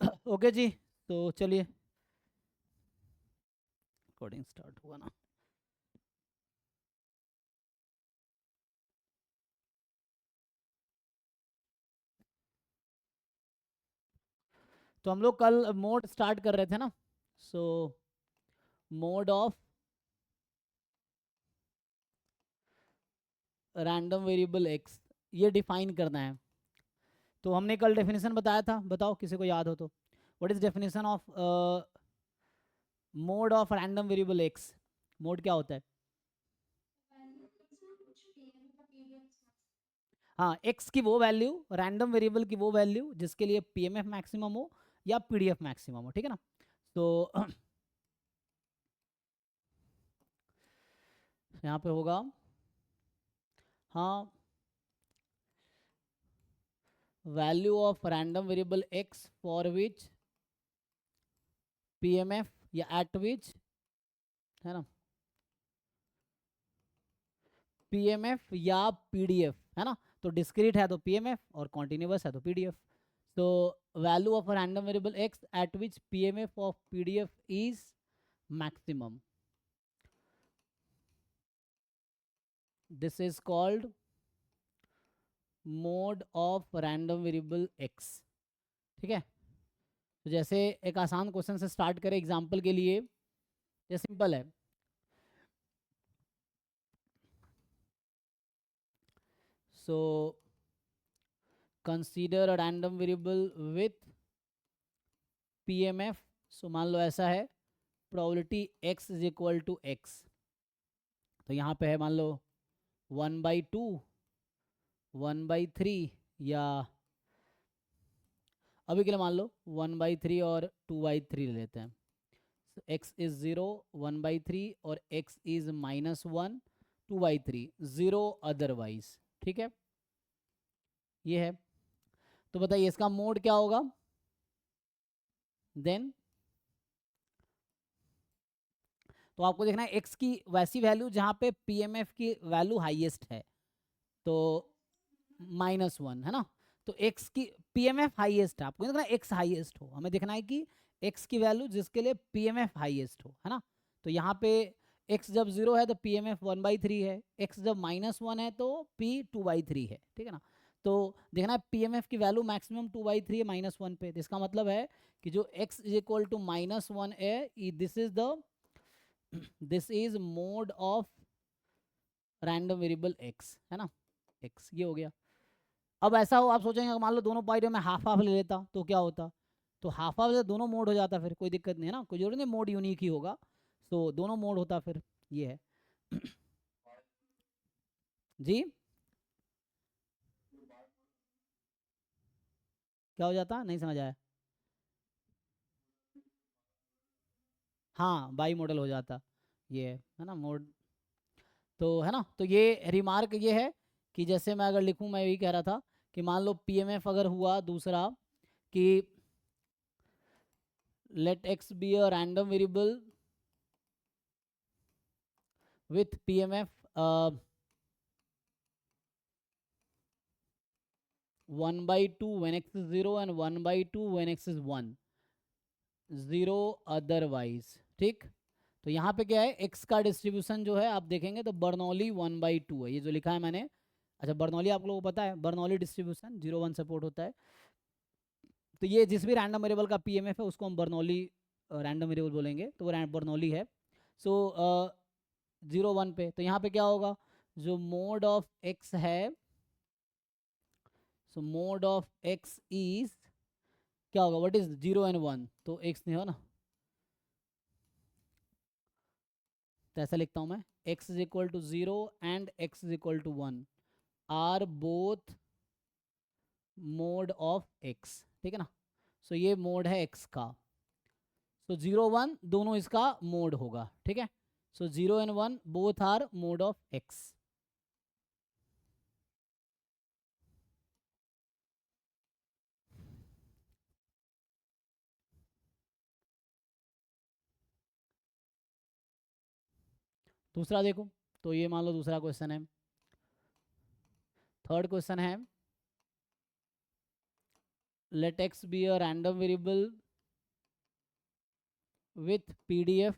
Okay जी, तो चलिए recording start हुआ ना। तो हम लोग कल मोड स्टार्ट कर रहे थे ना। सो mode of random variable x, ये डिफाइन करना है। तो हमने कल डेफिनेशन बताया था, बताओ किसी को याद हो तो। What is definition of mode of random variable x? Mode क्या होता है? हाँ, एक्स की वो वैल्यू, रैंडम वेरिएबल की वो वैल्यू जिसके लिए पीएमएफ मैक्सिमम हो या पीडीएफ मैक्सिमम हो, ठीक है ना। तो यहाँ पे होगा, हाँ, value of random variable x for which PMF या एट विच, है ना, पीएमएफ या पीडीएफ, है ना। तो डिस्क्रीट है तो पीएमएफ और कॉन्टिन्यूअस है तो पीडीएफ। तो value of random variable x eight which PMF of PDF is maximum, this is called mode of random variable x. ठीक है, तो जैसे एक आसान क्वेश्चन से स्टार्ट करें एग्जांपल के लिए। ये सिंपल है। So consider a random variable with PMF. So मान लो ऐसा है, probability x is equal to x. तो यहाँ पे है मान लो 1/2, 1/3, या अभी के लिए मान लो 1/3 और 2/3 ले लेते हैं। x इज 0, 1/3 और x इज -1, 2/3, 0 अदरवाइज। ठीक है, ये है। तो बताइए इसका मोड क्या होगा देन। तो आपको देखना है x की वैसी वैल्यू जहां पे पीएमएफ की वैल्यू हाईएस्ट है, तो -1, है ना। तो x की पीएमएफ हाईएस्ट है, आपको देखना है x हाईएस्ट हो, हमें देखना है कि x की वैल्यू जिसके लिए पीएमएफ हाईएस्ट हो, है ना। तो यहाँ पे x जब 0 है तो पीएमएफ 1/3 है, x जब -1 है तो p 2/3 है, ठीक है ना। तो देखना है पीएमएफ की वैल्यू मैक्सिमम 2/3 है -1 पे, तो इसका मतलब है कि जो x इज इक्वल टू -1 है, this is mode of random variable x, है ना। x ये हो गया। अब ऐसा हो, आप सोचेंगे मान लो दोनों पॉइंट में मैं हाफ हाफ ले लेता तो क्या होता। तो हाफ हाफ से दोनों मोड हो जाता, फिर कोई दिक्कत नहीं है ना, कोई जरूरी नहीं मोड यूनिक ही होगा। तो दोनों मोड होता फिर, ये है। जी, क्या हो जाता, नहीं समझ आया। हाँ, बाई मॉडल हो जाता, ये है ना मोड। तो है ना, तो ये रिमार्क ये है कि जैसे मैं अगर लिखूं, मैं यही कह रहा था कि मान लो पीएमएफ अगर हुआ दूसरा कि let x be a random variable with PMF 1/2 when x is 0 and 1/2 when x is 1, 0 otherwise. ठीक, तो यहाँ पे क्या है, x का डिस्ट्रीब्यूशन जो है आप देखेंगे तो बर्नौली 1/2 है, ये जो लिखा है मैंने। अच्छा, बर्नौली आप लोगों को पता है, बर्नौली डिस्ट्रीब्यूशन 0 1 सपोर्ट होता है। तो ये जिस भी रैंडम वेरिएबल का पीएमएफ है उसको हम बर्नौली रैंडम वेरिएबल बोलेंगे, तो वो बर्नौली है। सो 0 1 पे, तो यहाँ पे क्या होगा, जो मोड ऑफ एक्स है, सो मोड ऑफ एक्स इज क्या होगा, व्हाट इज 0 and 1, तो एक्स नहीं हो ना, तो ऐसा लिखता हूँ मैं, x is equal to 0 and x is equal to 1 are both mode of x, ठीक है ना। सो ये मोड है x का। सो 0 1 दोनों इसका मोड होगा, ठीक है। So 0 and 1 both are mode of x। दूसरा देखो, तो ये मान लो दूसरा क्वेश्चन है। थर्ड क्वेश्चन है, let x be a random variable with pdf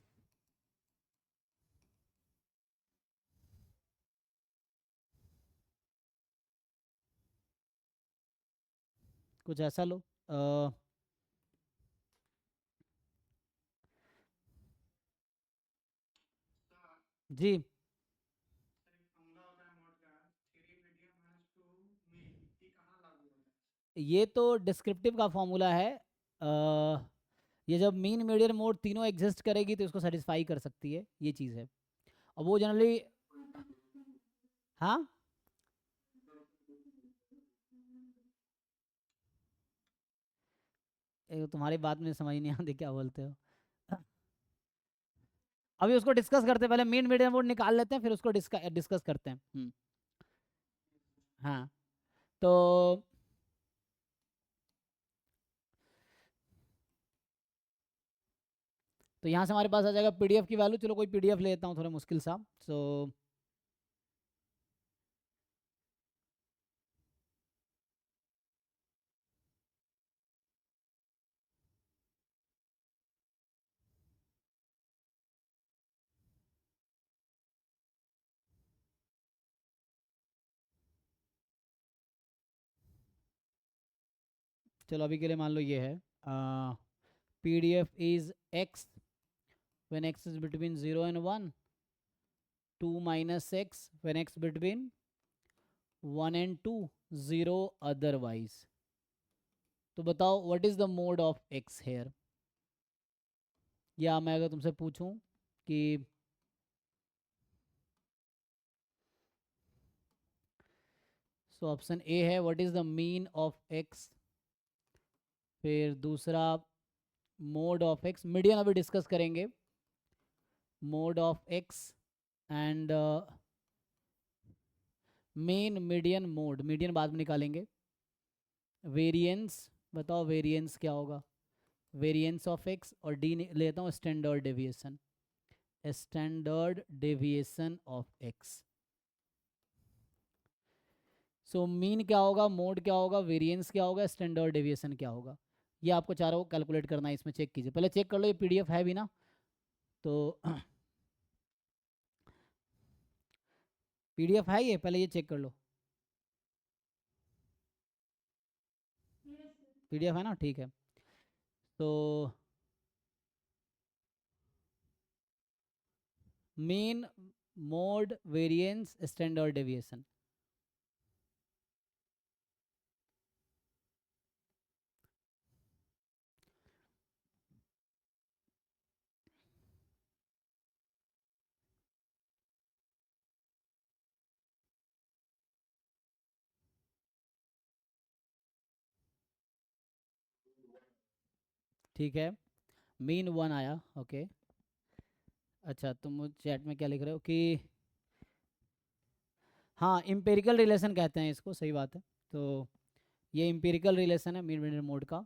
कुछ ऐसा लो जी ये तो डिस्क्रिप्टिव का फॉर्मूला है ये जब मीन मीडियन मोड तीनों एग्जिस्ट करेगी तो इसको सेटिस्फाई कर सकती है, ये चीज़ है। और वो जनरली हाँ तुम्हारी बात में समझ नहीं आती क्या बोलते हो। अभी उसको डिस्कस करते हैं, पहले मीन मीडियन मोड निकाल लेते हैं फिर उसको डिस्कस करते हैं। हाँ तो यहाँ से हमारे पास आ जाएगा पीडीएफ की वैल्यू। चलो कोई पीडीएफ ले लेता हूँ थोड़ा मुश्किल सा। चलो अभी के लिए मान लो ये है PDF is x when x is between 0 and 1, 2 minus x when x between 1 and 2, 0 otherwise। तो बताओ what is the mode of x here. या मैं अगर तुमसे पूछूं कि सो ऑप्शन ए है what is the mean of x, फिर दूसरा मोड ऑफ x, मीडियन अभी डिस्कस करेंगे, mode of x and mean median mode, median बाद में निकालेंगे। वेरिएंस, बताओ वेरिएंस क्या होगा, वेरिएंस ऑफ x, और डी लेता हूँ standard deviation, standard deviation of x। So mean क्या होगा, मोड क्या होगा, वेरिएंस क्या होगा, स्टैंडर्ड डेविएशन क्या होगा, ये आपको चारों कैलकुलेट करना है। इसमें चेक कीजिए, पहले चेक कर लो ये पीडीएफ है भी ना तो पीडीएफ है ये, पहले ये चेक कर लो। पीडीएफ है ना, ठीक है। तो mean, mode, variance, standard deviation. ठीक है, मीन 1 आया, ओके। अच्छा तुम चैट में क्या लिख रहे हो कि हाँ इम्पेरिकल रिलेशन कहते हैं इसको, सही बात है। तो ये इम्पेरिकल रिलेशन है मीन मीडियन मोड का।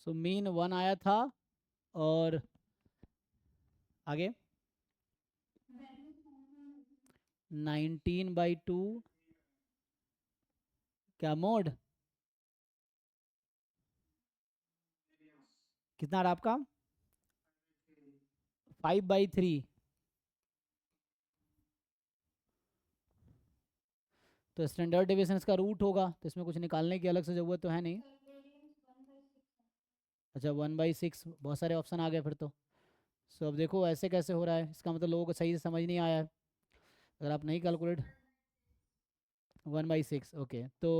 सो मीन 1 आया था और आगे 19/2 क्या मोड कितना रहा आपका 5/3 तो स्टैंडर्ड डेविएशन इसका रूट होगा तो इसमें कुछ निकालने की अलग से ज़रूरत तो है नहीं। अच्छा 1/6 बहुत सारे ऑप्शन आ गए फिर तो। सो अब देखो ऐसे कैसे हो रहा है इसका मतलब लोगों को सही से समझ नहीं आया है अगर आप नहीं कैलकुलेट 1/6 ओके तो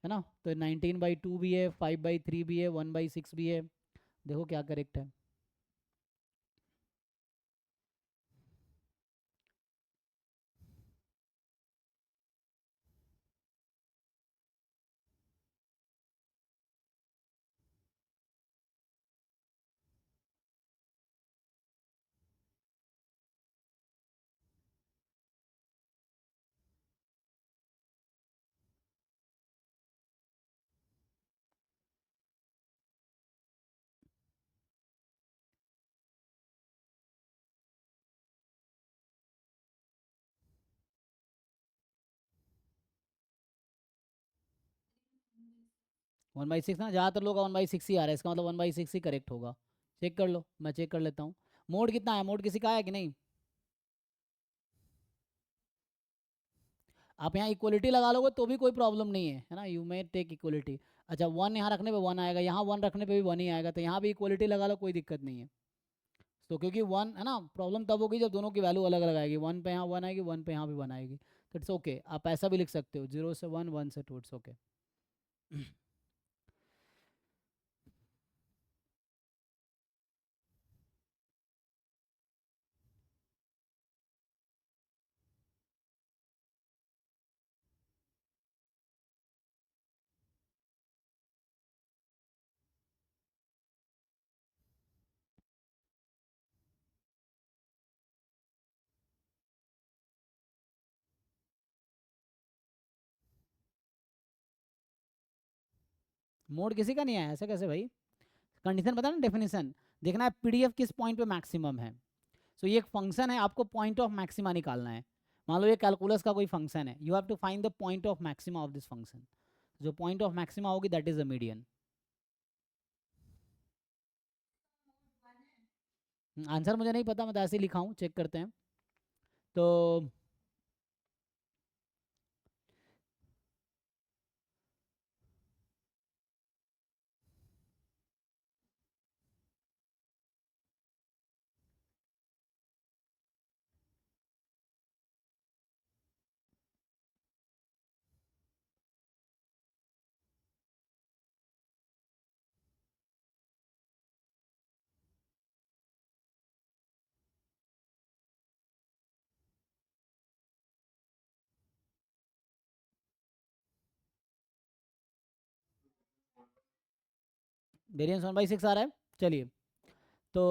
है ना तो 19/2 भी है 5/3 भी है 1/6 भी है देखो क्या करेक्ट है। 1/6 ना ज़्यादातर लोग का 1/6 ही आ रहा है इसका मतलब 1/6 ही करेक्ट होगा। चेक कर लो मैं चेक कर लेता हूँ। मोड कितना है मोड किसी का है कि नहीं। आप यहाँ इक्वलिटी लगा लोगे तो भी कोई प्रॉब्लम नहीं है ना यू मे टेक इक्वलिटी। अच्छा 1 यहाँ रखने पे 1 आएगा यहाँ 1 रखने पे भी 1 ही आएगा तो यहाँ भी इक्वलिटी लगा लो कोई दिक्कत नहीं है। तो क्योंकि 1 है ना प्रॉब्लम तब होगी जब दोनों की वैल्यू अलग अलग आएगी 1 पे यहाँ 1 आएगी 1 पे यहाँ भी 1 आएगी तो इट्स ओके आप ऐसा भी लिख सकते हो 0 से 1 1 से 2 इट्स ओके। मोड किसी का नहीं आया ऐसा कैसे भाई। कंडीशन पता ना डेफिनेशन देखना है पीडीएफ किस पॉइंट पे मैक्सिमम है। सो ये एक फंक्शन है आपको पॉइंट ऑफ मैक्सिमा निकालना है। मान लो ये कैलकुलस का कोई फंक्शन है you have to find the point of maxima of this function. जो पॉइंट ऑफ मैक्सिमा होगी that is the median. Answer मुझे नहीं पता मैं तो ऐसे ही लिखा हूँ चेक करते हैं। तो वेरिएंस 1/6 आ रहा है चलिए। तो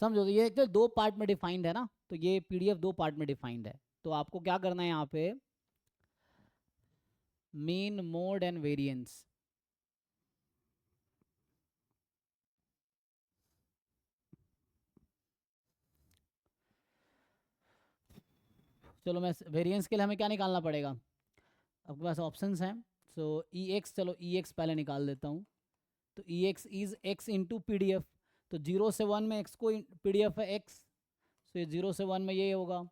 समझो तो ये तो दो पार्ट में डिफाइंड है ना तो ये पीडीएफ दो पार्ट में डिफाइंड है। तो आपको क्या करना है यहाँ पे मीन मोड एंड वेरिएंस। चलो मैं वेरिएंस के लिए हमें क्या निकालना पड़ेगा आपके पास ऑप्शंस हैं। सो ई एक्स चलो ई एक्स पहले निकाल देता हूँ। तो E x is x into P D F. तो 0 से 1 में एक्स को पी डी एफ है एक्स। तो ये 0 से 1 में ये होगा।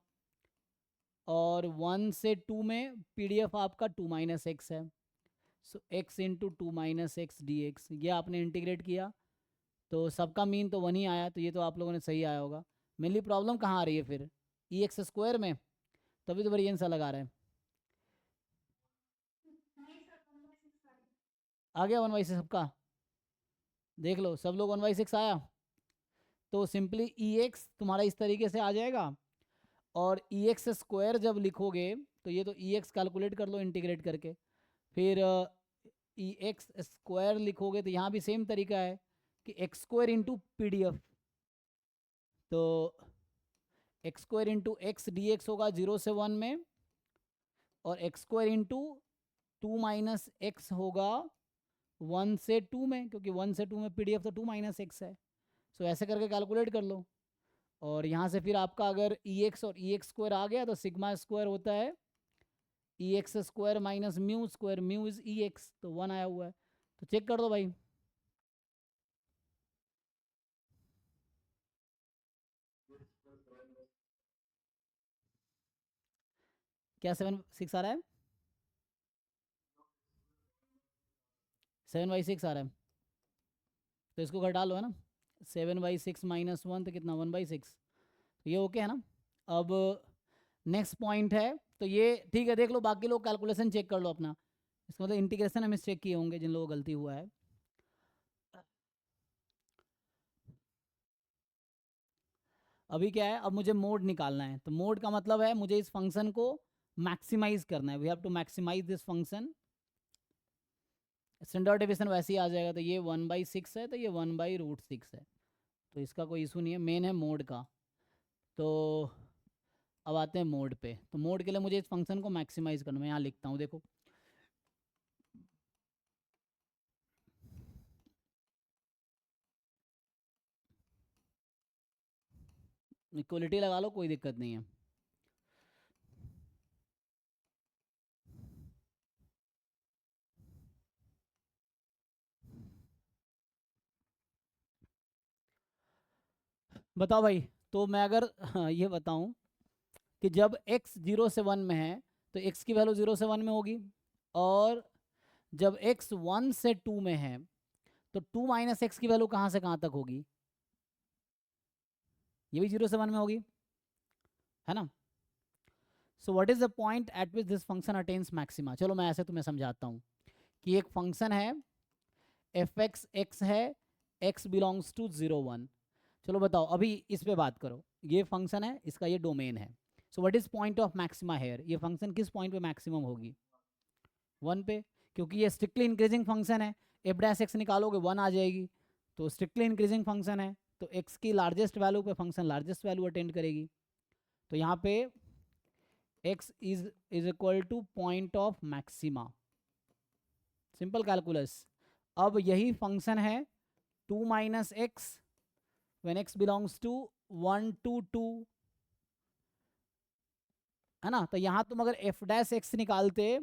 और 1 से 2 में पी डी एफ आपका 2 - x है। So x into 2 - x d x ये आपने इंटीग्रेट किया। तो सबका मीन तो 1 ही आया तो ये तो आप लोगों ने सही आया होगा। मेनली प्रॉब्लम कहाँ आ रही है फिर ई एक्स स्क्वायर में तभी तो वेरिएंस अलग आ रहा है। आ गया 1/6 सबका देख लो सब लोग 1/6 आया। तो सिंपली ई एक्स तुम्हारा इस तरीके से आ जाएगा। और ई एक्स स्क्वायर जब लिखोगे तो ये तो ई एक्स कैलकुलेट कर लो इंटीग्रेट करके। फिर ई एक्स स्क्वायर लिखोगे तो यहाँ भी सेम तरीका है कि x square into P D F. तो x square into x d x होगा 0 से 1 में। और एक्स स्क्वायर इंटू 2 - x होगा 1 से 2 में, क्योंकि 1 से 2 में PDF तो 2 माइनस एक्स है। सो ऐसे करके कैलकुलेट कर लो। और यहाँ से फिर आपका अगर EX और EX स्क्वायर आ गया तो सिग्मा स्क्वायर होता है EX square minus mu square, mu is EX, तो 1 आया हुआ है। तो चेक कर दो भाई। क्या 7/6 आ रहा है? 7/6 आ रहा है, तो इसको घटा लो, है ना। 7/6 माइनस 1 तो कितना, 1/6। तो ये ओके है ना। अब नेक्स्ट पॉइंट है, तो ये ठीक है, देख लो बाकी लोग कैलकुलेशन चेक कर लो अपना। इसका मतलब इंटीग्रेशन हमें चेक किए होंगे जिन लोगों को गलती हुआ है। अभी क्या है, अब मुझे मोड निकालना है। तो मोड का मतलब है मुझे इस फंक्शन को मैक्सिमाइज करना है। We have to maximise this function. Standard deviation वैसे ही आ जाएगा। तो ये 1/6 है, तो ये 1/√6 है, तो इसका कोई इशू नहीं है। मेन है मोड का। तो अब आते हैं मोड पे। तो मोड के लिए मुझे इस फंक्शन को मैक्सिमाइज करना है। मैं यहाँ लिखता हूँ, देखो इक्वलिटी लगा लो, कोई दिक्कत नहीं है। बताओ भाई। तो मैं अगर ये बताऊं कि जब x 0 से 1 में है तो x की वैल्यू 0 से 1 में होगी, और जब x 1 से 2 में है तो 2 माइनस एक्स की वैल्यू कहाँ से कहाँ तक होगी? ये भी 0 से 1 में होगी, है ना। सो what is the point eight which this function attains maxima? चलो मैं ऐसे तुम्हें समझाता हूँ कि एक फंक्शन है f(x) है, x बिलोंग्स टू 0 1। चलो बताओ, अभी इस पे बात करो। ये फंक्शन है, इसका ये डोमेन है। So what is point of maxima here? ये फंक्शन किस पॉइंट पे मैक्सिमम होगी? 1 पे, क्योंकि ये स्ट्रिक्टली इंक्रीजिंग फंक्शन है। f' निकालोगे 1 आ जाएगी, तो स्ट्रिक्टली इंक्रीजिंग फंक्शन है, तो x की लार्जेस्ट वैल्यू पे फंक्शन लार्जेस्ट वैल्यू अटेंड करेगी। तो यहाँ पे x is equal to point of maxima. Simple calculus. अब यही फंक्शन है 2 minus x when x belongs to 1 to 2, है ना। तो यहाँ तुम अगर f' निकालते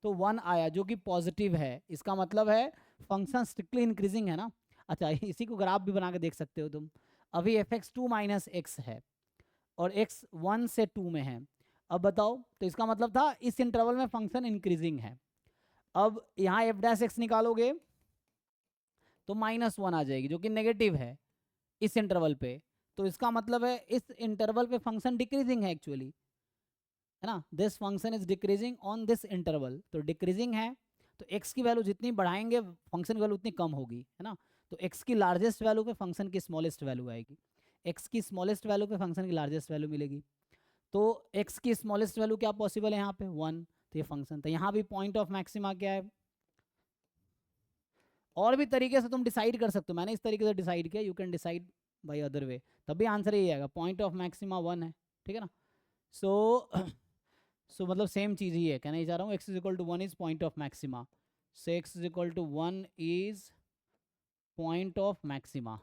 तो 1 आया, जो कि पॉजिटिव है। इसका मतलब है फंक्शन स्ट्रिक्टली इंक्रीजिंग है ना। अच्छा, इसी को ग्राफ भी बना के देख सकते हो तुम। अभी f(x) 2 माइनस एक्स है और x 1 से 2 में है। अब बताओ, तो इसका मतलब था इस इंटरवल में फंक्शन इंक्रीजिंग है। अब यहाँ f' निकालोगे तो -1 आ जाएगी, जो कि नेगेटिव है इस इंटरवल पे। तो इसका मतलब है इस इंटरवल पे फंक्शन डिक्रीजिंग है एक्चुअली, है ना। This function is decreasing on this interval. तो डिक्रीजिंग है, तो x की वैल्यू जितनी बढ़ाएंगे फंक्शन की वैल्यू उतनी कम होगी, है ना। तो x की लार्जेस्ट वैल्यू पे फंक्शन की स्मॉलेस्ट वैल्यू आएगी, x की स्मॉलेस्ट वैल्यू पे फंक्शन की लार्जेस्ट वैल्यू मिलेगी। तो x की स्मॉलेस्ट वैल्यू क्या पॉसिबल है यहाँ पे? 1। तो ये फंक्शन, तो यहाँ भी पॉइंट ऑफ मैक्सिमा क्या है? और भी तरीके से तुम डिसाइड कर सकते हो, मैंने इस तरीके से डिसाइड किया, you can decide by other way, तब भी आंसर यही आएगा, पॉइंट ऑफ मैक्सिमा 1 है, ठीक है ना। सो सो मतलब सेम चीज़ ही है, कहना ही चाह रहा हूँ x is equal to 1 is point of maxima, so x is equal to 1 is point of maxima.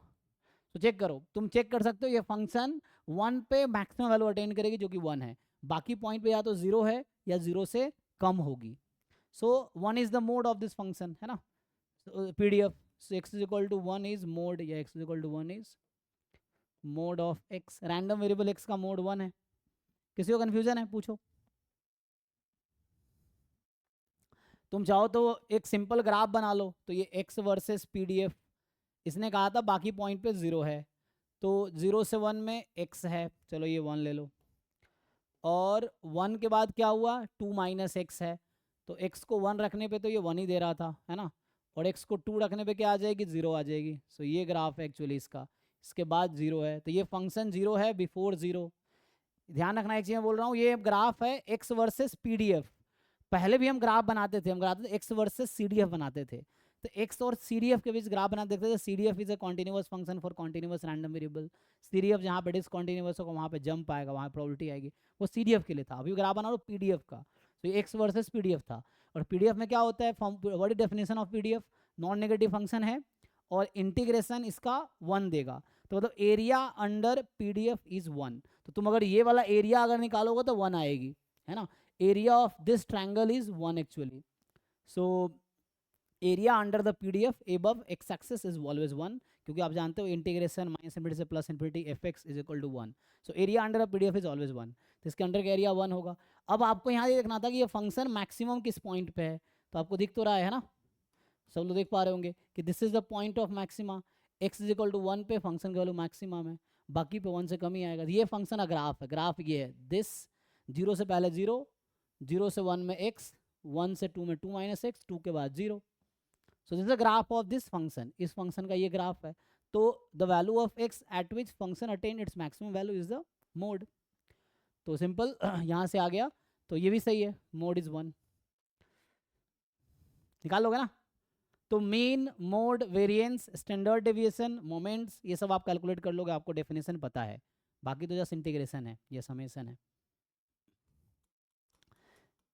तो चेक करो, तुम चेक कर सकते हो ये फंक्शन 1 पे मैक्सिमम वैल्यू अटेंड करेगी जो कि 1 है, बाकी पॉइंट पे या तो 0 है या 0 से कम होगी। सो 1 is the mode of this function, है ना। PDF, so x is equal to 1 is mode, या x is equal to 1 is mode of x। Random variable x का मोड 1 है। किसी को कंफ्यूजन है? पूछो। तुम चाहो तो एक सिंपल ग्राफ बना लो। तो ये x वर्सेस PDF, इसने कहा था बाकी पॉइंट पे 0 है, तो 0 से 1 में x है, चलो ये 1 ले लो, और 1 के बाद क्या हुआ? 2 माइनस एक्स है, तो x को 1 रखने पे तो ये 1 ही दे रहा था, है ना, और x को 2 रखने पे क्या आ जाएगी? 0 आ जाएगी। सो ये ग्राफ है एक्चुअली इसका, इसके बाद 0 है, तो ये फंक्शन 0 है बिफोर 0। ध्यान रखना, एक चीज़ मैं बोल रहा हूँ, ये ग्राफ है x वर्सेस PDF। पहले भी हम ग्राफ बनाते थे, हम बनाते थे x वर्सेस CDF बनाते थे। तो x और CDF के बीच ग्राफ बना देखते थे। CDF is a continuous function for continuous random variable. CDF जहाँ पे डिसकॉन्टिन्यूअस होगा वहाँ पे जंप आएगा, वहाँ प्रोबेबिलिटी आएगी, वो CDF के लिए था। अभी ग्राफ बना लो PDF का, तो ये x वर्सेस PDF था। और PDF में क्या होता है? What is definition of PDF? Non negative function है और इंटीग्रेशन इसका 1 देगा, तो मतलब एरिया अंडर पीडीएफ इज 1। तो तुम अगर ये वाला एरिया अगर निकालोगे तो 1 आएगी, है ना। Area of this triangle is 1 actually. So area under the PDF above x axis is always 1, क्योंकि आप जानते हो इंटीग्रेशन माइनस इन्फिनिटी से plus infinity f x is equal to 1। So area under the PDF is always 1, तो इसके under का area 1 होगा। अब आपको यहाँ ये देखना था कि ये फंक्शन मैक्सिमम किस पॉइंट पे है, तो आपको दिख तो रहा है ना, सब लोग देख पा रहे होंगे कि this is the point of maxima, x is equal to 1 पे फंक्शन का वैल्यू मैक्सिमम है, बाकी पे 1 से कम ही आएगा। ये फंक्शन का ग्राफ है, ग्राफ ये है दिस, 0 से पहले 0, 0 से 1 में x, 1 से 2 में 2 माइनस एक्स, 2 के बाद 0। So this the graph of this function, इस फंक्शन का ये ग्राफ है। तो the value of x at which function attain its maximum value is the mode. तो सिंपल यहाँ से आ गया, तो ये भी सही है, मोड इज 1। निकाल लोगे ना। तो mean, mode, variance, standard deviation, moments, ये सब आप कैलकुलेट कर लोगे, आपको डेफिनेशन पता है, बाकी तो जस्ट इंटीग्रेशन है, ये समेशन है।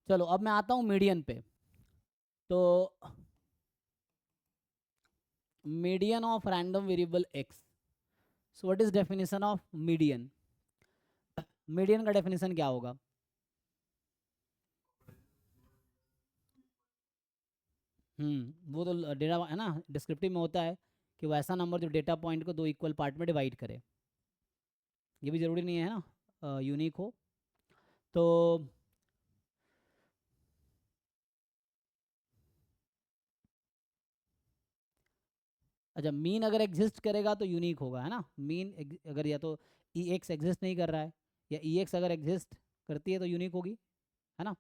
चलो अब मैं आता हूँ मीडियन पे। तो median of random variable x, so what is definition of median. Median का डेफिनेशन क्या होगा? वो तो डेटा है ना, डिस्क्रिप्टिव में होता है कि वो ऐसा नंबर जो डेटा पॉइंट को 2 इक्वल पार्ट में डिवाइड करे। ये भी ज़रूरी नहीं है ना यूनिक हो। तो अच्छा, मीन अगर एग्जिस्ट करेगा तो यूनिक होगा, है ना। मीन अगर या तो ई एक्स एग्जिस्ट नहीं कर रहा है, या ई एक्स अगर एग्जिस्ट करती है तो यूनिक होगी, है ना।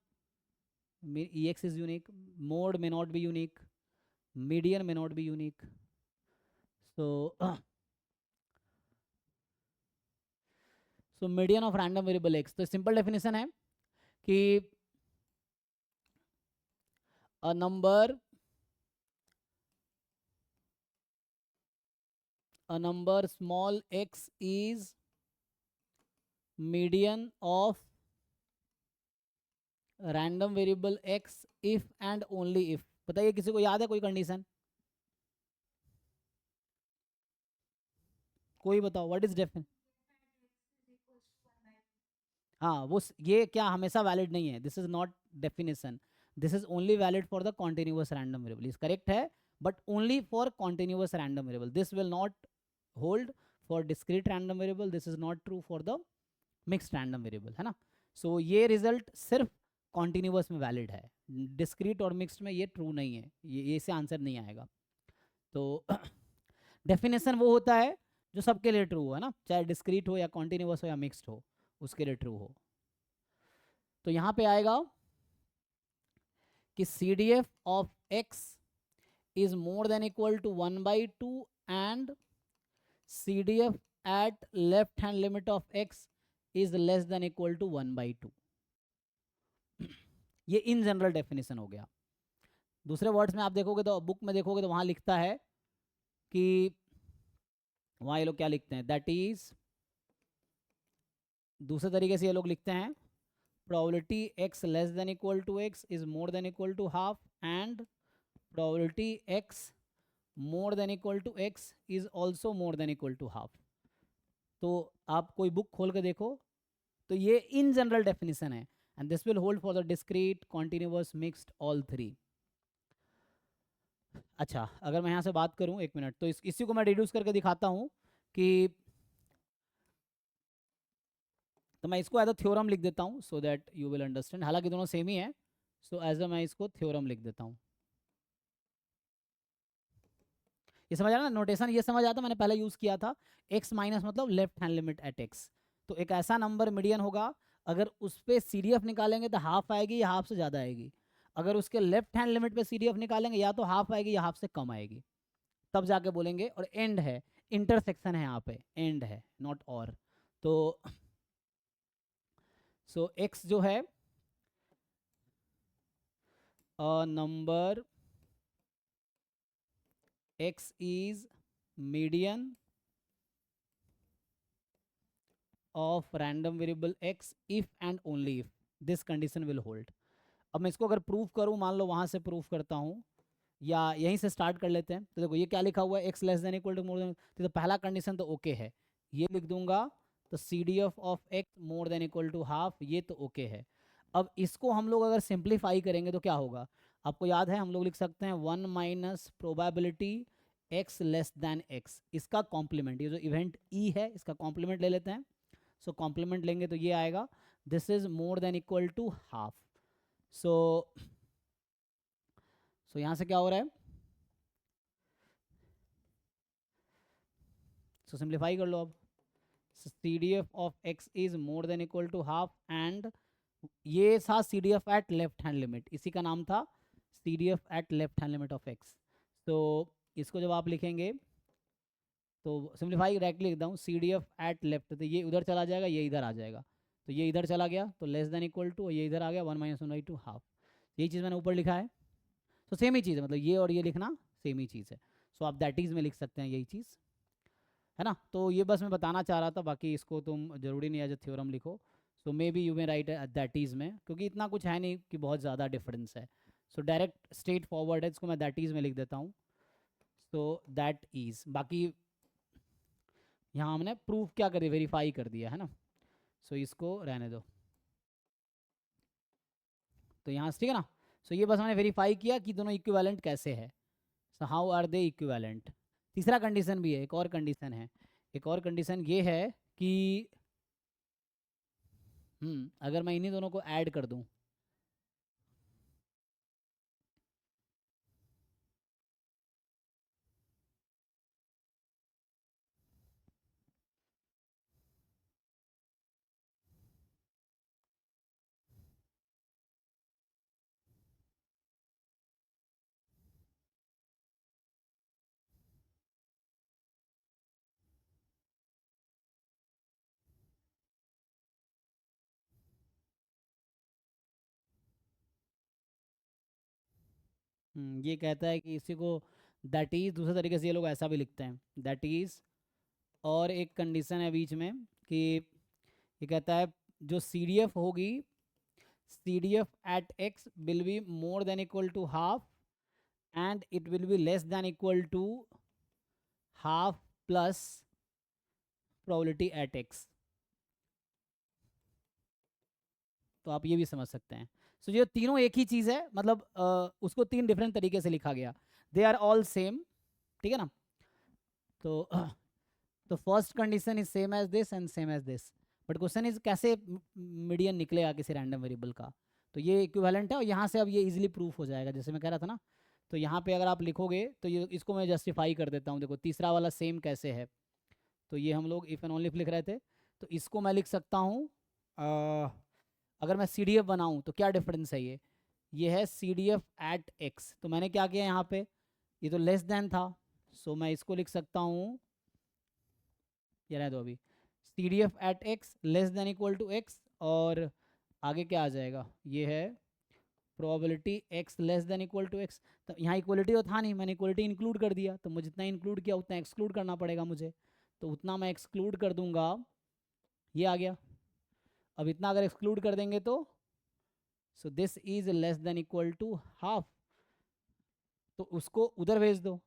E x is unique, mode may not be unique, median may not be unique. So so median of random variable x, तो सिंपल डेफिनेशन है कि a number small x is median of random variable x if and only if। बताइए किसी को याद है कोई condition? कोई बताओ, व्हाट इज डेफिन। हाँ वो ये क्या हमेशा वैलिड नहीं है, this is not definition, this is only valid for the continuous random variable, is correct है, but only for continuous random variable, this will not hold for discrete random variable, this is not true for the mixed random variable, है ना। सो ये result सिर्फ continuous में valid है, discrete और mixed में ये ट्रू नहीं है, ये से आंसर नहीं आएगा। तो डेफिनेशन वो होता है जो सबके लिए ट्रू हो, है ना, चाहे डिस्क्रीट हो या कॉन्टिन्यूअस हो या मिक्स्ड हो, उसके लिए ट्रू हो। तो यहाँ पे आएगा कि C D F of x is more than equal to 1/2 and C D F at left hand limit of x is less than equal to 1/2। ये इन जनरल डेफिनेशन हो गया। दूसरे वर्ड्स में आप देखोगे तो बुक में देखोगे तो वहां लिखता है कि वहां ये लोग क्या लिखते हैं, दैट इज, दूसरे तरीके से ये लोग लिखते हैं probability x less than equal to x is more than equal to half and probability x more than equal to x is also more than equal to half। तो आप कोई बुक खोल के देखो तो ये इन जनरल डेफिनेशन है, and this will hold for the discrete, continuous, mixed, all 3। अच्छा अगर मैं यहाँ से बात करूँ 1 मिनट, तो इसी को मैं रिड्यूस करके दिखाता हूँ कि, तो मैं इसको एज अ थ्योरम लिख देता हूँ so that you will understand, हालांकि दोनों सेम ही है, सो एज अ मैं इसको थ्योरम लिख देता हूँ। ये समझ आया ना, नोटेशन ये समझ आता, मैंने पहले यूज़ किया था, x माइनस मतलब left hand limit at x। तो एक ऐसा नंबर मीडियन होगा, अगर उस पर CDF निकालेंगे तो हाफ आएगी या हाफ से ज़्यादा आएगी, अगर उसके लेफ्ट हैंड लिमिट पे CDF निकालेंगे या तो हाफ आएगी या हाफ से कम आएगी, तब जाके बोलेंगे। और एंड है, इंटरसेक्शन है यहाँ पे, एंड है नॉट और। तो सो x जो है number x is median of random variable x if and only if this condition will hold। अब मैं इसको अगर प्रूफ करूं, मान लो वहां से प्रूफ करता हूं, या यहीं से स्टार्ट कर लेते हैं। तो देखो ये क्या लिखा हुआ है, x less than equal to more than, तो पहला कंडीशन तो ओके है, ये लिख दूंगा। तो C D F of x more than equal to half, ये तो ओके है। अब इसको हम लोग अगर सिंप्लीफाई करेंगे तो क्या होगा, आपको याद है हम लोग लिख सकते हैं 1 minus probability x less than x, इसका कॉम्प्लीमेंट, ये जो इवेंट ई है इसका कॉम्प्लीमेंट ले लेते हैं। सो कॉम्प्लीमेंट लेंगे तो ये आएगा, this is more than equal to half. So यहाँ से क्या हो रहा है, सो सिंप्लीफाई कर लो अब। C D F of x is more than equal to half, and ये था C D F at left hand limit, इसी का नाम था C D F at left hand limit of x. तो इसको जब आप लिखेंगे तो सिंप्लीफाई डायरेक्टली लिखता हूँ, C D F at left, तो ये उधर चला जाएगा, ये इधर आ जाएगा, तो ये इधर चला गया तो लेस देन इक्वल टू, ये इधर आ गया 1 माइनस 1/2 हाफ, यही चीज़ मैंने ऊपर लिखा है। तो सेम ही चीज़ है, मतलब ये और ये लिखना सेम ही चीज़ है। सो आप दैट इज़ में लिख सकते हैं यही चीज़, है ना। तो ये बस मैं बताना चाह रहा था, बाकी इसको तुम ज़रूरी नहीं एज ए थ्योरम लिखो। So maybe you may write that is में, क्योंकि इतना कुछ है नहीं कि बहुत ज़्यादा डिफरेंस है। सो डायरेक्ट स्ट्रेट फॉरवर्ड है, इसको मैं दैट इज़ में लिख देता हूँ। सो दैट इज़, बाकी यहाँ हमने प्रूफ क्या कर दिया, वेरीफाई कर दिया, है ना। सो इसको रहने दो, तो यहाँ से ठीक है ना। सो ये बस हमने वेरीफाई किया कि दोनों इक्विवेलेंट कैसे है। So how are they equivalent. तीसरा कंडीशन भी है, एक और कंडीशन है, एक और कंडीशन ये है कि अगर मैं इन्हीं दोनों को ऐड कर दूं, ये कहता है कि इसी को दैट इज, दूसरे तरीके से ये लोग ऐसा भी लिखते हैं दैट इज, और एक कंडीशन है बीच में कि ये कहता है जो सी डी एफ होगी, C D F at x will be more than equal to half, and it will be less than equal to half plus probability at x. तो आप ये भी समझ सकते हैं। सो ये तीनों एक ही चीज़ है, मतलब उसको तीन डिफरेंट तरीके से लिखा गया, दे आर ऑल सेम, ठीक है ना। तो तो first condition is same as this and same as this, but question is कैसे मीडियन निकलेगा किसी रैंडम वेरिएबल का। तो ये इक्विवेलेंट है, और यहाँ से अब ये इजीली प्रूफ हो जाएगा, जैसे मैं कह रहा था ना। तो यहाँ पे अगर आप लिखोगे तो ये, इसको मैं जस्टिफाई कर देता हूँ, देखो तीसरा वाला सेम कैसे है। तो ये हम लोग इफ एंड ओनली इफ लिख रहे थे, तो इसको मैं लिख सकता हूँ, अगर मैं सी डी एफ बनाऊँ तो क्या डिफरेंस है, ये है C D F at x. तो मैंने क्या किया यहाँ पे, ये तो लेस देन था, सो मैं इसको लिख सकता हूँ, ये रह दो अभी, C D F at x less than equal to x, और आगे क्या आ जाएगा, ये है probability x less than equal to x. तो यहाँ इक्वलिटी तो था नहीं, मैंने इक्वलिटी इंक्लूड कर दिया, तो मुझे जितना इंक्लूड किया उतना एक्सक्लूड करना पड़ेगा मुझे, तो उतना मैं एक्सक्लूड कर दूंगा, ये आ गया। अब इतना अगर एक्सक्लूड कर देंगे तो so this is less than equal to half, तो उसको उधर भेज दो,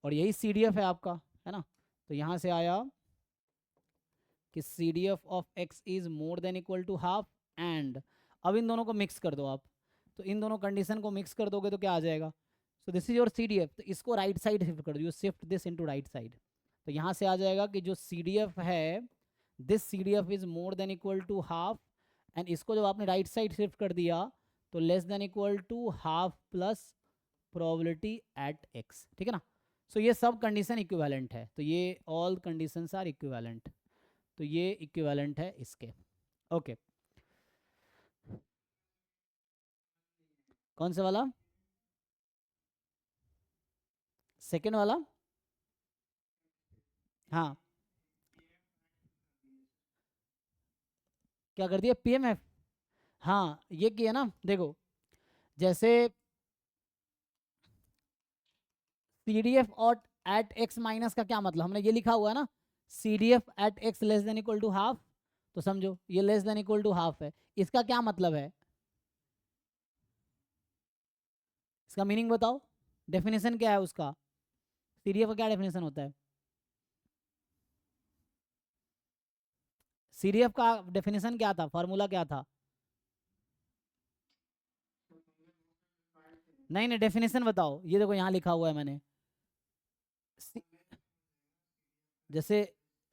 और यही सी डी एफ है आपका, है ना। तो यहाँ से आया कि C D F of x is more than equal to half, and अब इन दोनों को मिक्स कर दो आप, तो इन दोनों कंडीशन को मिक्स कर दोगे तो क्या आ जाएगा, so this is your C D F, तो इसको राइट साइड शिफ्ट कर दो, you shift this into right side. तो यहाँ से आ जाएगा कि जो सी डी एफ है, this C D F is more than equal to half, and इसको जब आपने राइट साइड शिफ्ट कर दिया तो less than equal to half plus probability at x, ठीक है ना। सो ये सब कंडीशन इक्विवेलेंट है, तो ये ऑल कंडीशंस आर इक्विवेलेंट, तो ये इक्विवेलेंट है इसके। ओके, कौन सा वाला, सेकेंड वाला, हाँ क्या कर दिया, पीएमएफ, हाँ ये किया ना, देखो जैसे सी डी एफ और एट एक्स माइनस का क्या मतलब, हमने ये लिखा हुआ है ना, C D F at x less than equal to half, तो समझो ये less than equal to half है, इसका क्या मतलब है, इसका मीनिंग बताओ। डेफिनेशन क्या है उसका, सीडीएफ का क्या डेफिनेशन होता है, सीडीएफ का डेफिनेशन क्या था, फॉर्मूला क्या था? नहीं नहीं, डेफिनेशन बताओ, ये देखो यहाँ लिखा हुआ है मैंने। सी- जैसे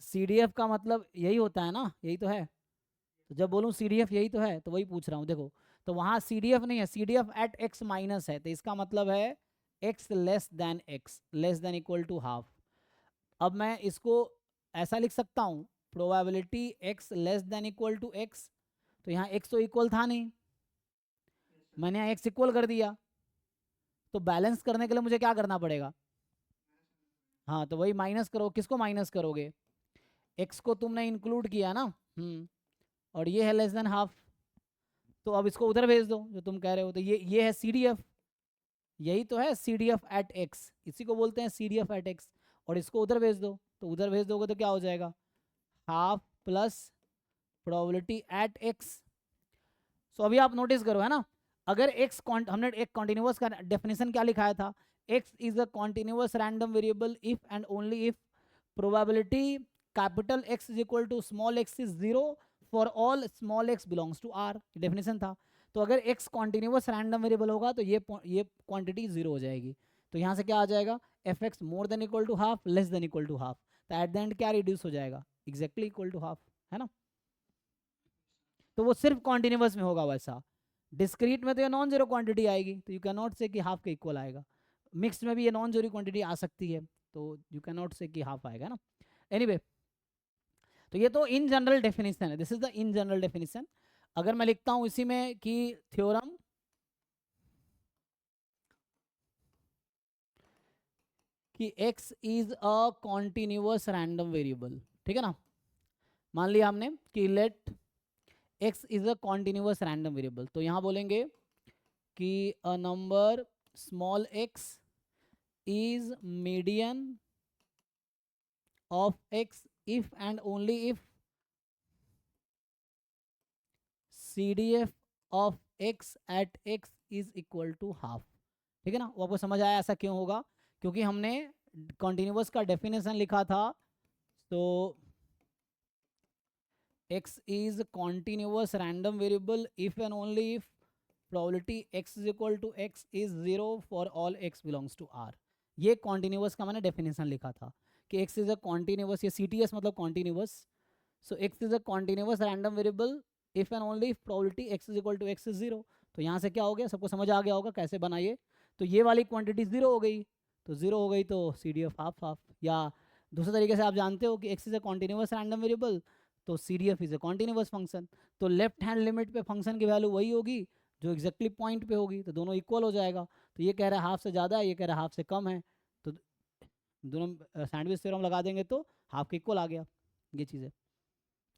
सीडीएफ का मतलब यही होता है ना, यही तो है। तो जब बोलूँ सीडीएफ यही तो है, तो वही पूछ रहा हूँ देखो। तो वहाँ सीडीएफ नहीं है, सीडीएफ एट एक्स माइनस है, तो इसका मतलब है x less than x, less than equal to half. अब मैं इसको ऐसा लिख सकता हूँ, probability x less than equal to x. तो यहाँ एक्स तो इक्वल था नहीं, मैंने यहाँ एक्स इक्वल कर दिया। तो बैलेंस करने के लिए मुझे क्या करना पड़ेगा? हाँ, तो वही माइनस करो, किसको माइनस करोगे? एक्स को तुमने इंक्लूड किया ना। और ये है लेस देन हाफ। तो अब इसको उधर भेज दो जो तुम कह रहे हो, तो ये है सी डी एफ। यही तो है C D F at x, इसी को बोलते हैं C D F at x. और इसको उधर भेज दो, तो उधर भेज दोगे तो क्या हो जाएगा, half plus probability at x. So अभी आप नोटिस करो, है ना, अगर एक्स हमने एक कॉन्टिन्यूअस का डेफिनेशन क्या लिखाया था, x is a continuous random variable if and only if probability capital x is equal to small x is zero for all small x belongs to R, definition था। तो अगर x continuous random variable होगा तो ये quantity zero हो जाएगी। तो यहाँ से क्या आ जाएगा, एफ x more than equal to half less than equal to half. तो एट द एंड क्या रिड्यूस हो जाएगा, एग्जैक्टली इक्वल टू हाफ, है ना। तो वो सिर्फ कॉन्टिन्यूअस में होगा वैसा। डिस्क्रीट में तो ये नॉन जीरो क्वांटिटी आएगी, तो यू कैन नॉट से कि हाफ के इक्वल आएगा। मिक्स में भी ये नॉन जीरो क्वांटिटी आ सकती है, तो यू कैन नॉट से कि हाफ आएगा ना। एनीवे तो ये तो इन जनरल डेफिनेशन है, this is the in general definition. अगर मैं लिखता हूं इसी में कि थ्योरम कि x is a continuous random variable, ठीक है ना। मान लिया हमने कि let x is a continuous random variable, तो यहां बोलेंगे कि a number small x is median of x if and only if CDF of x at x is equal to half, ठीक है ना। वो आपको समझ आया ऐसा क्यों होगा, क्योंकि हमने कॉन्टिन्यूअस का डेफिनेशन लिखा था। तो x is continuous random variable if and only if probability x is equal to x is 0 for all x belongs to R। ये कॉन्टिन्यूअस का मैंने डेफिनेशन लिखा था कि x इज अ कॉन्टिन्यूअस, ये CTS मतलब कॉन्टिन्यूअस। So x is a continuous random variable if and only if probability x is equal to x is 0। तो यहाँ से क्या हो गया, सबको समझ आ गया होगा कैसे बनाइए। तो ये वाली क्वांटिटी 0 हो गई, तो 0 हो गई तो CDF हाफ हाफ। या दूसरे तरीके से आप जानते हो कि x is a continuous random variable, तो CDF is a continuous function. तो लेफ्ट हैंड लिमिट पे फंक्शन की वैल्यू वही होगी जो एग्जैक्टली पॉइंट पे होगी, तो दोनों इक्वल हो जाएगा। तो ये कह रहा है हाफ से ज़्यादा है, ये कह रहा है हाफ से कम है, तो दोनों सैंडविच थ्योरम लगा देंगे तो हाफ के इक्वल आ गया। ये चीज़ है।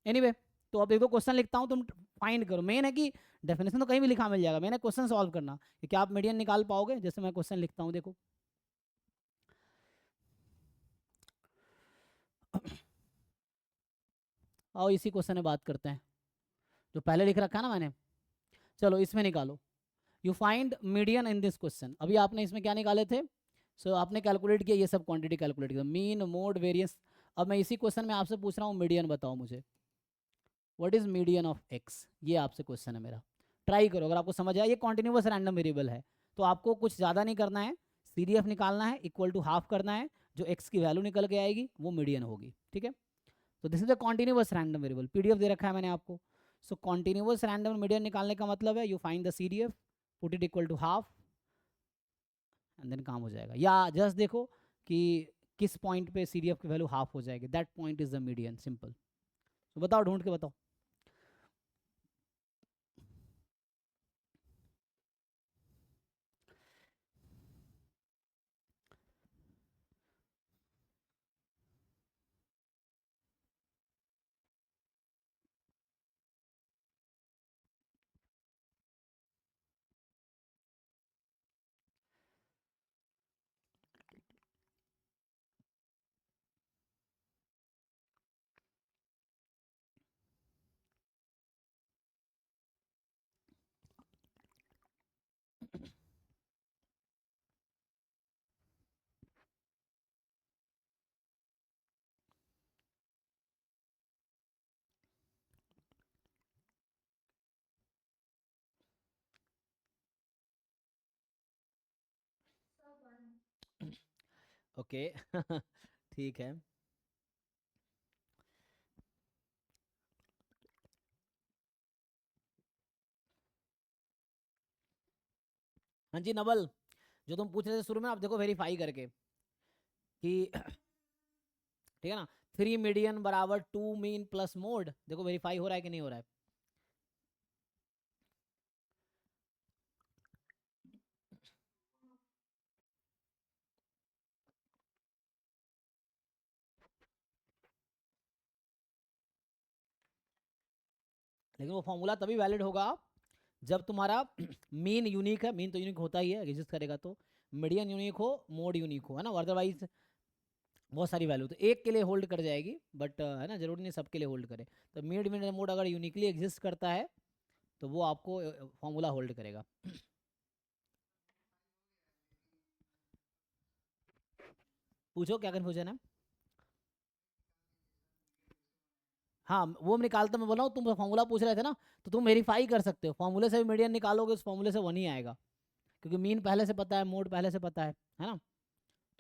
एनीवे तो अब एक दो क्वेश्चन लिखता हूँ, तुम फाइंड करो। मेन है कि डेफिनेशन तो कहीं भी लिखा मिल जाएगा, मैंने क्वेश्चन सॉल्व करना कि क्या आप मीडियन निकाल पाओगे। जैसे मैं क्वेश्चन लिखता हूँ, देखो आओ इसी क्वेश्चन में बात करते हैं जो पहले लिख रखा है ना मैंने। चलो इसमें निकालो, you find median in this question. अभी आपने इसमें क्या निकाले थे, सो आपने कैलकुलेट किया, ये सब क्वांटिटी कैलकुलेट किया, मीन मोड वेरियंस। अब मैं इसी क्वेश्चन में आपसे पूछ रहा हूँ मीडियन बताओ मुझे, what is median of x, ये आपसे क्वेश्चन है मेरा। ट्राई करो, अगर आपको समझ आया। ये कॉन्टिन्यूअस रैंडम वेरिएबल है, तो आपको कुछ ज़्यादा नहीं करना है, CDF निकालना है, इक्वल टू हाफ करना है, जो एक्स की वैल्यू निकल के आएगी वो मीडियन होगी, ठीक है। तो this is the continuous random variable, PDF दे रखा है मैंने आपको। सो कॉन्टिन्यूअस रैंडम मीडियन निकालने का मतलब है you find the CDF, put it equal to half and then काम हो जाएगा। या जस्ट देखो कि किस पॉइंट पे CDF की वैल्यू हाफ हो जाएगी, that point is the median, simple. तो बताओ, ढूंढ के बताओ। ओके ठीक है। हाँ जी नवल, जो तुम पूछ रहे थे शुरू में, आप देखो वेरीफाई करके कि ठीक है ना, 3 मीडियन बराबर 2 मीन प्लस मोड, देखो वेरीफाई हो रहा है कि नहीं हो रहा है। लेकिन वो फॉर्मूला तभी वैलिड होगा जब तुम्हारा मीन यूनिक है, मीन तो यूनिक होता ही है एग्जिस्ट करेगा तो, मीडियन यूनिक हो, मोड यूनिक हो, है ना, अदरवाइज बहुत सारी वैल्यू तो एक के लिए होल्ड कर जाएगी, बट है ना, जरूरी नहीं सबके लिए होल्ड करे। तो मिड मीडियन मोड अगर यूनिकली एग्जिस्ट करता है तो वो आपको फॉर्मूला होल्ड करेगा। पूछो क्या कन्फ्यूजन है। हाँ वो मैं निकालता, मैं बोल रहा हूँ तुम फॉर्मूला पूछ रहे थे ना, तो तुम वेरीफाई कर सकते हो, फॉर्मूले से भी मीडियन निकालोगे उस फॉर्मूले से वन ही आएगा, क्योंकि मीन पहले से पता है, मोड पहले से पता है ना,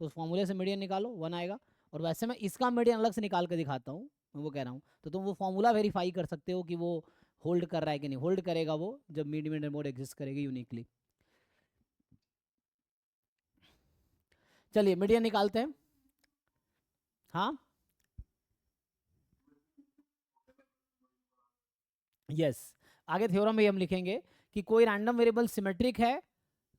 तो उस फॉर्मूले से मीडियन निकालो वन आएगा। और वैसे मैं इसका मीडियन अलग से निकाल के दिखाता हूँ, मैं वो कह रहा हूँ, तो तुम वो फॉर्मूला वेरीफाई कर सकते हो कि वो होल्ड कर रहा है कि नहीं, होल्ड करेगा वो जब मीड मीडियन मोड एग्जिस्ट करेगी यूनिकली। चलिए मीडियन निकालते हैं। हाँ यस, आगे थ्योरम में हम लिखेंगे कि कोई रैंडम वेरिएबल सिमेट्रिक है,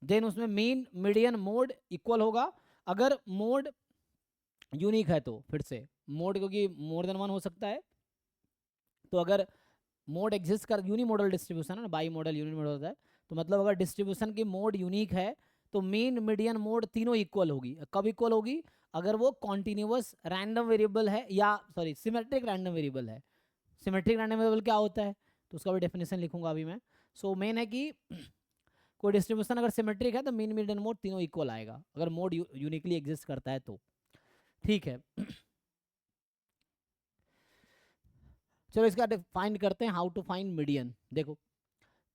देन उसमें मीन मीडियन मोड इक्वल होगा। अगर मोड यूनिक है तो फिर से मोड, क्योंकि मोर देन वन हो सकता है, तो अगर मोड एग्जिस्ट कर, यूनिमोडल डिस्ट्रीब्यूशन है ना, बाई मॉडल यूनिमोडल होता है, तो मतलब अगर डिस्ट्रीब्यूशन की मोड यूनिक है तो मीन मीडियन मोड तीनों इक्वल होगी। कब इक्वल होगी? अगर वो कॉन्टिन्यूअस रैंडम वेरिएबल है, या सॉरी सिमेट्रिक रैंडम वेरिएबल है। सिमेट्रिक रैंडम वेरिएबल क्या होता है, तो उसका भी डेफिनेशन लिखूंगा अभी मैं। सो मेन है कि कोई डिस्ट्रीब्यूशन अगर सिमेट्रिक है तो मीन मीडियन मोड तीनों इक्वल आएगा, अगर मोड यूनिकली एग्जिस्ट करता है तो। ठीक है चलो इसका फाइंड करते हैं, हाउ टू फाइंड मीडियन। देखो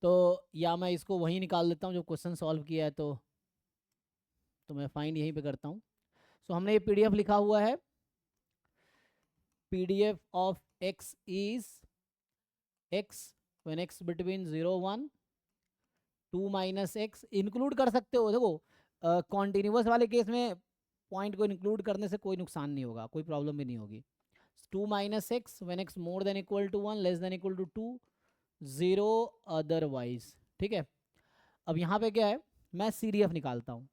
तो या मैं इसको वहीं निकाल लेता हूँ जो क्वेश्चन सॉल्व किया है, तो मैं फाइंड यहीं पे करता हूँ। सो हमने ये पीडीएफ लिखा हुआ है, PDF of x is x when x between 0 1, 2 minus x include कर सकते हो। देखो कॉन्टिन्यूस वाले केस में पॉइंट को इंक्लूड करने से कोई नुकसान नहीं होगा, कोई प्रॉब्लम भी नहीं होगी। 2 minus x when x more than equal to 1 less than equal to 2, 0 otherwise. ठीक है, अब यहाँ पे क्या है, मैं सी डी एफ निकालता हूँ,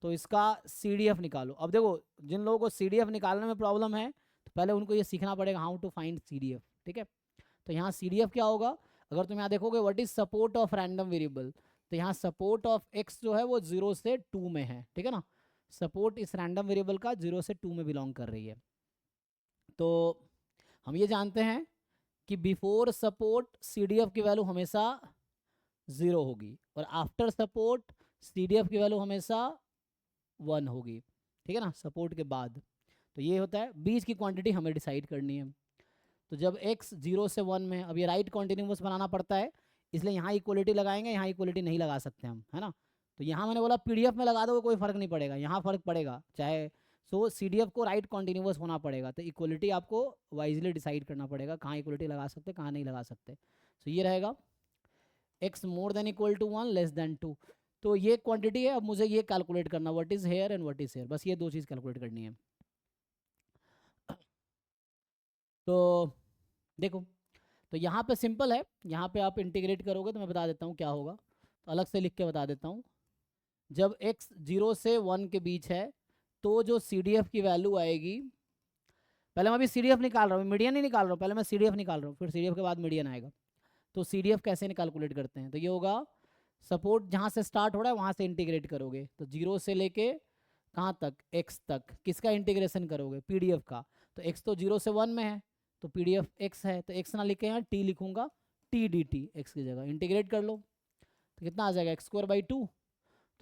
तो इसका सी डी एफ निकालो। अब देखो जिन लोगों को सी डी एफ निकालने में प्रॉब्लम है तो पहले उनको ये सीखना पड़ेगा how to find C D F. ठीक है, तो यहाँ सी डी एफ क्या होगा, अगर तुम यहाँ देखोगे what is support of random variable, तो यहाँ सपोर्ट ऑफ एक्स जो है वो 0 से 2 में है। ठीक है ना, सपोर्ट इस रैंडम वेरिएबल का 0 से 2 में बिलोंग कर रही है। तो हम ये जानते हैं कि before support C D F की वैल्यू हमेशा 0 होगी, और after support C D F की वैल्यू हमेशा 1 होगी। ठीक है ना, सपोर्ट के बाद। तो ये होता है, बीच की क्वांटिटी हमें डिसाइड करनी है। तो जब x 0 से 1 में, अब ये राइट कॉन्टिन्यूस बनाना पड़ता है, इसलिए यहाँ इक्वलिटी लगाएंगे, यहाँ इक्वलिटी नहीं लगा सकते हम, है ना। तो यहाँ मैंने बोला पीडीएफ में लगा दो कोई फर्क नहीं पड़ेगा, यहाँ फर्क पड़ेगा चाहे। सो सीडीएफ को राइट कॉन्टिन्यूस होना पड़ेगा, तो इक्वलिटी आपको वाइजली डिसाइड करना पड़ेगा कहाँ इक्वलिटी लगा सकते कहाँ नहीं लगा सकते। सो ये रहेगा x more than equal to 1 less than 2। तो ये क्वांटिटी है, अब मुझे ये कैलकुलेट करना, what is here and what is here, बस ये दो चीज़ कैलकुलेट करनी है। तो देखो, तो यहाँ पे सिंपल है, यहाँ पे आप इंटीग्रेट करोगे तो मैं बता देता हूँ क्या होगा, तो अलग से लिख के बता देता हूँ। जब x 0 से 1 के बीच है तो जो सी डी एफ की वैल्यू आएगी, पहले मैं अभी सी डी एफ निकाल रहा हूँ, मीडियन नहीं निकाल रहा हूँ, पहले मैं सी डी एफ निकाल रहा हूँ, फिर सी डी एफ के बाद मीडियन आएगा। तो सी डी एफ कैसे कैलकुलेट करते हैं, तो ये होगा सपोर्ट जहाँ से स्टार्ट हो रहा है वहाँ से इंटीग्रेट करोगे, तो 0 से लेके कहाँ तक, x तक, किसका इंटीग्रेशन करोगे, पीडीएफ का। तो x तो 0 से 1 में है, तो पीडीएफ x है, तो x ना लिखे यहाँ t लिखूंगा, टी डी टी x की जगह इंटीग्रेट कर लो, तो कितना आ जाएगा x²/2।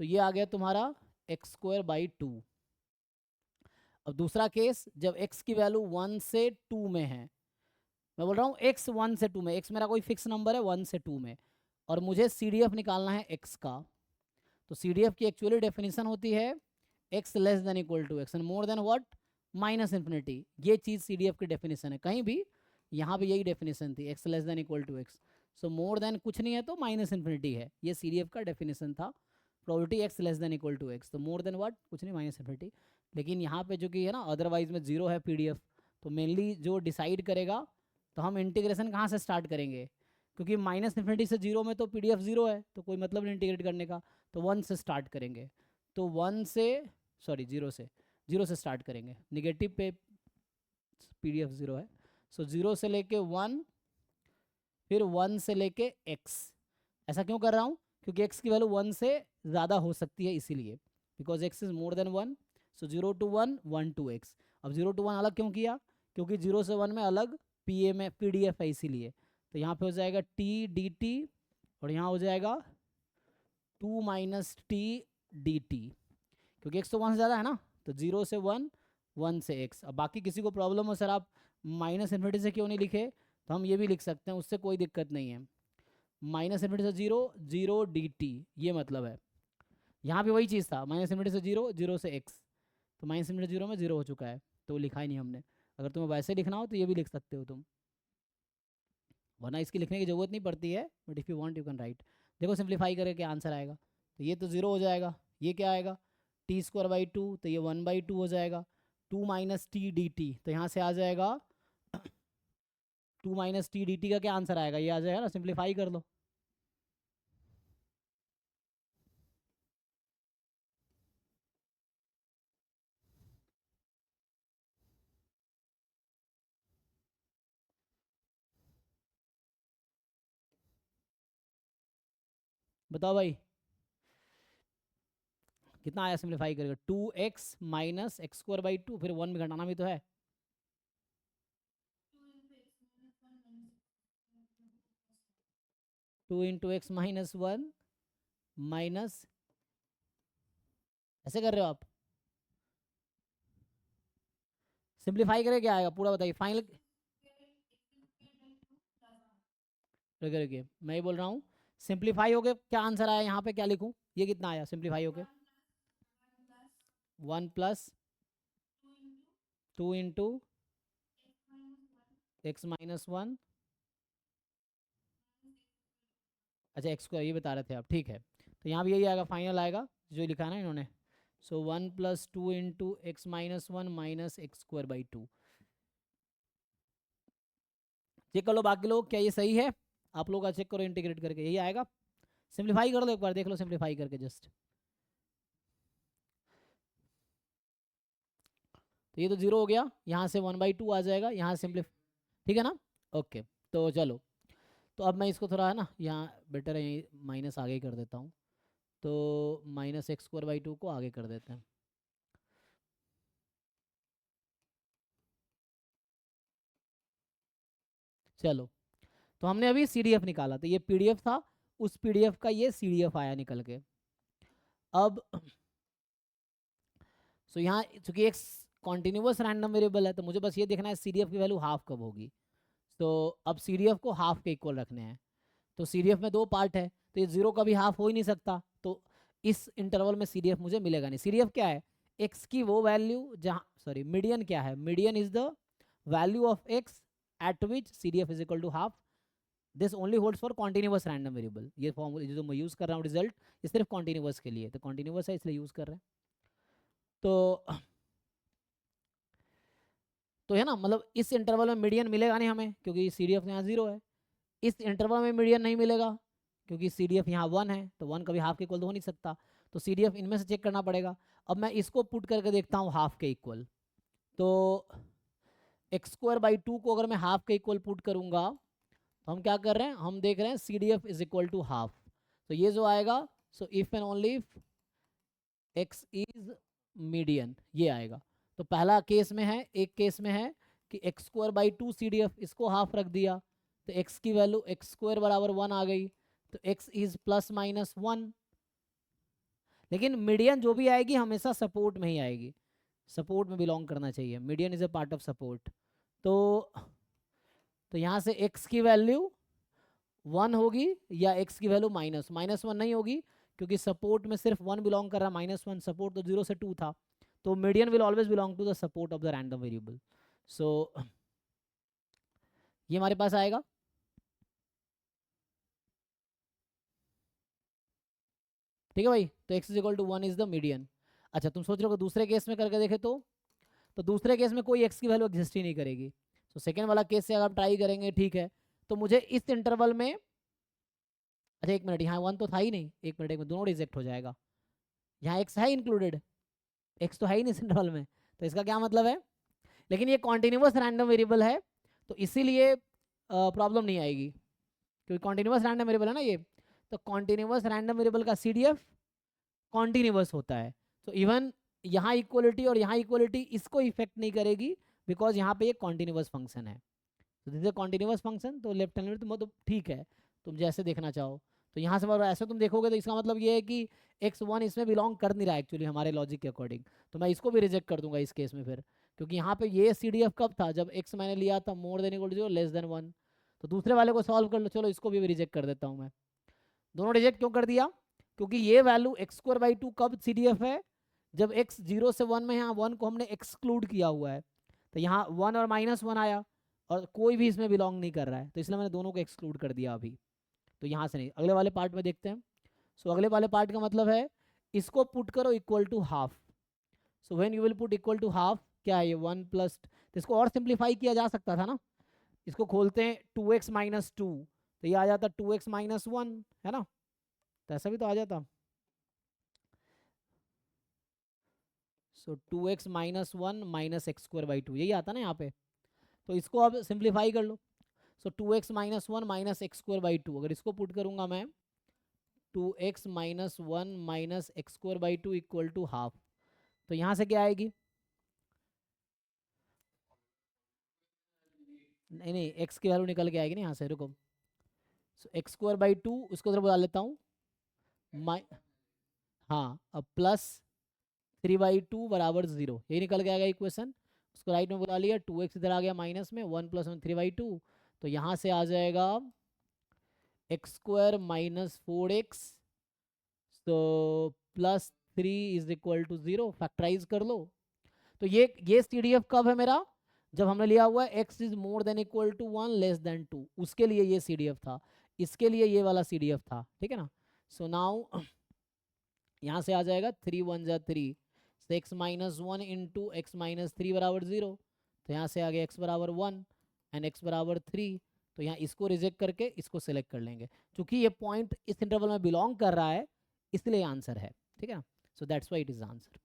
तो ये आ गया तुम्हारा x²/2। अब दूसरा केस, जब x की वैल्यू 1 से 2 में है, मैं बोल रहा हूँ x 1 से 2 में, x मेरा कोई फिक्स नंबर है 1 से 2 में, और मुझे सी डी एफ निकालना है x का। तो सी डी एफ की एक्चुअली डेफिनेशन होती है x less than equal to x and more than what minus infinity. ये चीज़ CDF की डेफिनेशन है, कहीं भी यहाँ पे यही डेफिनेशन थी, x less than equal to x। So more than कुछ नहीं है तो माइनस इन्फिनिटी है, ये CDF का डेफिनेशन था। Probability x less than equal to x, तो मोर देन व्हाट कुछ नहीं माइनस इन्फिनिटी। लेकिन यहाँ पे जो कि है ना अदरवाइज में जीरो है PDF, तो मेनली जो डिसाइड करेगा, तो हम इंटीग्रेशन कहाँ से स्टार्ट करेंगे, क्योंकि माइनस इन्फिनिटी से जीरो में तो PDF जीरो है, तो कोई मतलब नहीं इंटीग्रेट करने का, तो 1 से स्टार्ट करेंगे। तो 1 से सॉरी जीरो से स्टार्ट करेंगे, निगेटिव पे PDF जीरो है। सो जीरो से लेके 1, फिर 1 से लेके x। ऐसा क्यों कर रहा हूँ, क्योंकि x की वैल्यू 1 से ज़्यादा हो सकती है इसीलिए, because x is more then 1। So 0 to 1, 1 to x। अब 0 to 1 अलग क्यों किया, क्योंकि 0 से 1 में अलग PDF है इसीलिए। तो यहाँ पे हो जाएगा t dt और यहाँ हो जाएगा 2 माइनस टी डी टी, क्योंकि x तो 1 से ज़्यादा है ना, तो 0 से 1, 1 से x। अब बाकी किसी को प्रॉब्लम हो सर आप माइनस इन्फिनिटी से क्यों नहीं लिखे, तो हम ये भी लिख सकते हैं, उससे कोई दिक्कत नहीं है। माइनस इन्फिनिटी से 0, 0 dt, ये मतलब है। यहाँ पे वही चीज़ था, माइनस इन्फिनिटी से 0, 0 से x, तो माइनस इन्फिनिटी 0 में 0 हो चुका है, तो वो लिखा ही नहीं हमने। अगर तुम्हें वैसे लिखना हो तो ये भी लिख सकते हो तुम, वरना इसकी लिखने की ज़रूरत नहीं पड़ती है, but if you want you can write. देखो सिंप्लीफाई करके क्या आंसर आएगा, तो ये तो 0 हो जाएगा, ये क्या आएगा t²/2, तो ये 1/2 हो जाएगा। 2 माइनस टी डी टी, तो यहाँ से आ जाएगा 2 माइनस टी डी टी का क्या आंसर आएगा, ये आ जाएगा ना, सिंप्लीफाई कर लो। बताओ भाई कितना आया सिंप्लीफाई करेगा, 2x माइनस x²/2, फिर 1 में घटाना भी तो है। Two into x minus 1 minus, ऐसे कर रहे हो आप, सिंप्लीफाई करके क्या आएगा पूरा बताइए फाइनल। रुकिए मैं ही बोल रहा हूँ, सिंप्लीफाई हो गए क्या आंसर आया, यहाँ पे क्या लिखूँ, ये कितना आया सिंप्लीफाई हो गए, 1 प्लस 2 इंटू एक्स माइनस 1, अच्छा x², ये बता रहे थे आप, ठीक है। तो यहाँ भी यही आएगा, फाइनल आएगा जो लिखा है ना इन्होंने। So 1 plus 2 into x minus 1 minus x²/2। Check कर लो बाकी लोग क्या ये सही है, आप लोग का चेक करो इंटीग्रेट करके, यही आएगा। सिंप्लीफाई कर लो एक बार, देख लो सिंप्लीफाई करके जस्ट, तो ये तो 0 हो गया, यहाँ से 1/2 आ जाएगा, यहाँ सिंप्लीफाई, ठीक है ना। ओके, तो चलो, तो अब मैं इसको थोड़ा है ना यहाँ बेटर है माइनस आगे कर देता हूँ, तो माइनस x²/2 को आगे कर देते हैं। चलो, तो हमने अभी CDF निकाला, तो ये PDF था, उस PDF का ये CDF आया निकल के। अब सो यहाँ चूंकि एक कॉन्टिन्यूस रैंडम वेरिएबल है, तो मुझे बस ये देखना है CDF की वैल्यू हाफ कब होगी। तो अब CDF को हाफ के इक्वल रखने हैं, तो CDF में 2 पार्ट है, तो ये 0 का भी हाफ हो ही नहीं सकता, तो इस इंटरवल में CDF मुझे मिलेगा नहीं। CDF क्या है, x की वो वैल्यू जहाँ, सॉरी मीडियन क्या है, median is the value of x at which CDF is equal to half. This only holds for continuous random variable, ये फॉर्मूला जो मैं यूज़ कर रहा हूँ रिजल्ट, ये सिर्फ कॉन्टिन्यूस के लिए, तो कॉन्टिन्यूस है इसलिए यूज़ कर रहे हैं। तो है ना, मतलब इस इंटरवल में मीडियन मिलेगा नहीं हमें, क्योंकि CDF यहाँ 0 है। इस इंटरवल में मीडियन नहीं मिलेगा, क्योंकि CDF यहाँ 1 है, तो 1 कभी हाफ के इक्वल तो हो नहीं सकता, तो CDF इनमें से चेक करना पड़ेगा। अब मैं इसको पुट करके देखता हूँ हाफ के इक्वल, तो x²/2 को अगर मैं हाफ के इक्वल पुट करूँगा, तो हम क्या कर रहे हैं, हम देख रहे हैं CDF is equal to half, तो ये जो आएगा, so if and only if x is median, ये आएगा। तो पहला केस में है, एक केस में है कि x²/2 CDF, इसको हाफ रख दिया, तो x की वैल्यू x² बराबर 1 आ गई, तो x इज +-1। लेकिन मीडियन जो भी आएगी हमेशा सपोर्ट में ही आएगी, सपोर्ट में बिलोंग करना चाहिए, median is a part of support. तो यहाँ से x की वैल्यू 1 होगी या x की वैल्यू -1 नहीं होगी, क्योंकि सपोर्ट में सिर्फ 1 बिलोंग कर रहा है, -1, सपोर्ट तो 0 से 2 था, तो median will always belong to the support of the random variable. So ये हमारे पास आएगा। ठीक है भाई, तो x is equal to 1 is the median. अच्छा, तुम सोच रहे हो कि दूसरे केस में करके देखे तो दूसरे केस में कोई x की वैल्यू एग्जिस्ट ही नहीं करेगी। तो सेकेंड वाला केस से अगर आप ट्राई करेंगे, ठीक है, तो मुझे इस इंटरवल में, अच्छा 1 मिनट, यहाँ 1 तो था ही नहीं, 1 मिनट दोनों रिजेक्ट हो जाएगा। यहाँ x है इंक्लूडेड, x तो है ही नहीं इस इंटरवल में, तो इसका क्या मतलब है, लेकिन ये कॉन्टिन्यूस रैंडम वेरिएबल है तो इसीलिए प्रॉब्लम नहीं आएगी, क्योंकि कॉन्टिन्यूस रैंडम वेरिएबल है ना ये। तो कॉन्टिन्यूस रैंडम वेरिएबल का CDF कॉन्टिन्यूस होता है, तो इवन यहाँ इक्वलिटी और यहाँ इक्वलिटी इसको इफेक्ट नहीं करेगी, बिकॉज यहाँ पे ये कॉन्टिन्यूस फंक्शन है। तो दिस इज कॉन्टिन्यूस फंक्शन, तो लेफ्ट हैंड में तो ठीक है, तुम जैसे देखना चाहो। तो यहाँ से ऐसे तुम देखोगे तो इसका मतलब ये है कि x1 इसमें बिलोंग कर नहीं रहा है एक्चुअली हमारे लॉजिक के अकॉर्डिंग, तो मैं इसको भी रिजेक्ट कर दूंगा इस केस में फिर, क्योंकि यहाँ पे ये CDF कब था, जब x मैंने लिया था more than equal to 0 less than 1। तो दूसरे वाले को सॉल्व कर लो, चलो इसको भी रिजेक्ट कर देता हूँ मैं। दोनों रिजेक्ट क्यों कर दिया, क्योंकि ये वैल्यू x² 2 कब CDF है, जब x 0 से 1 में, यहाँ 1 को हमने एक्सक्लूड किया हुआ है, तो यहाँ 1 और -1 आया और कोई भी इसमें बिलोंग नहीं कर रहा है, तो इसलिए मैंने दोनों को एक्सक्लूड कर दिया अभी। तो यहाँ से नहीं, अगले वाले पार्ट में देखते हैं। सो अगले वाले पार्ट का मतलब है इसको पुट करो equal to half. So when you will put equal to half, क्या है ये 1 प्लस, तो इसको और सिंप्लीफाई किया जा सकता था ना, इसको खोलते हैं 2x - 2, तो ये आ जाता 2x - 1, है ना, तो ऐसा भी तो आ जाता। सो 2x - 1 -x² 2 यही आता ना यहाँ पे, तो इसको अब सिंप्लीफाई कर लो। सो 2x - 1 -x² 2, अगर इसको पुट करूंगा मैं 2x - 1 -x² 2 equal to half, तो यहाँ से क्या आएगी, नहीं नहीं x की वैल्यू निकल के आएगी ना यहाँ से, रुको। सो x² 2 उसको उधर बुला लेता हूँ, हाँ, अब +3/2 बराबर 0, यही निकल के आएगा इक्वेशन। उसको राइट में बुला लिया, 2x इधर आ गया माइनस में, 1 + 1 3/2, तो यहाँ से आ जाएगा x² - 4x, तो +3 इज इक्वल टू 0, फैक्टराइज कर लो। तो ये CDF कब है मेरा, जब हमने लिया हुआ है x is more than equal to 1 less than 2, उसके लिए ये CDF था, इसके लिए ये वाला CDF था, ठीक है ना। सो नाउ यहाँ से आ जाएगा 3 × 1 = 3, x - 1 इंटू x - 3 बराबर 0, तो यहाँ से आ गया x बराबर 1 एंड x बराबर 3, तो यहाँ इसको रिजेक्ट करके इसको सिलेक्ट कर लेंगे, क्योंकि ये पॉइंट इस इंटरवल में बिलोंग कर रहा है, इसलिए आंसर है, ठीक है ना। So that's why it is answer.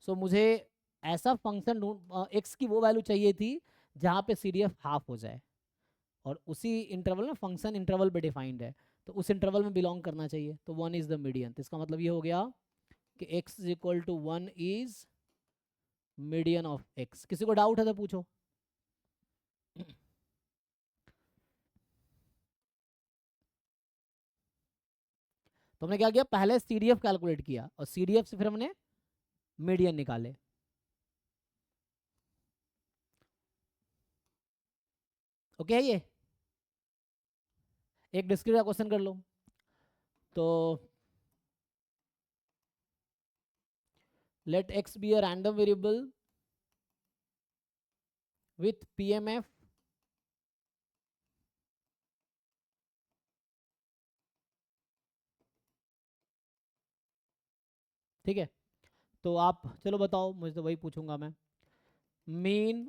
So मुझे ऐसा फंक्शन x की वो वैल्यू चाहिए थी जहाँ पे CDF हाफ हो जाए, और उसी इंटरवल में फंक्शन इंटरवल पे डिफाइंड है, तो उस इंटरवल में बिलोंग करना चाहिए, तो 1 इज द मीडियन, तो इसका मतलब ये हो गया कि x is equal to 1 is median of x। किसी को डाउट है तो पूछो। तो हमने क्या किया, पहले CDF कैलकुलेट किया और CDF से फिर हमने मीडियन निकाले। ओके है ये, एक डिस्क्रीट का क्वेश्चन कर लो। तो let x be a random variable with PMF ठीक है। तो आप चलो बताओ, मुझे तो वही पूछूंगा मैं, मीन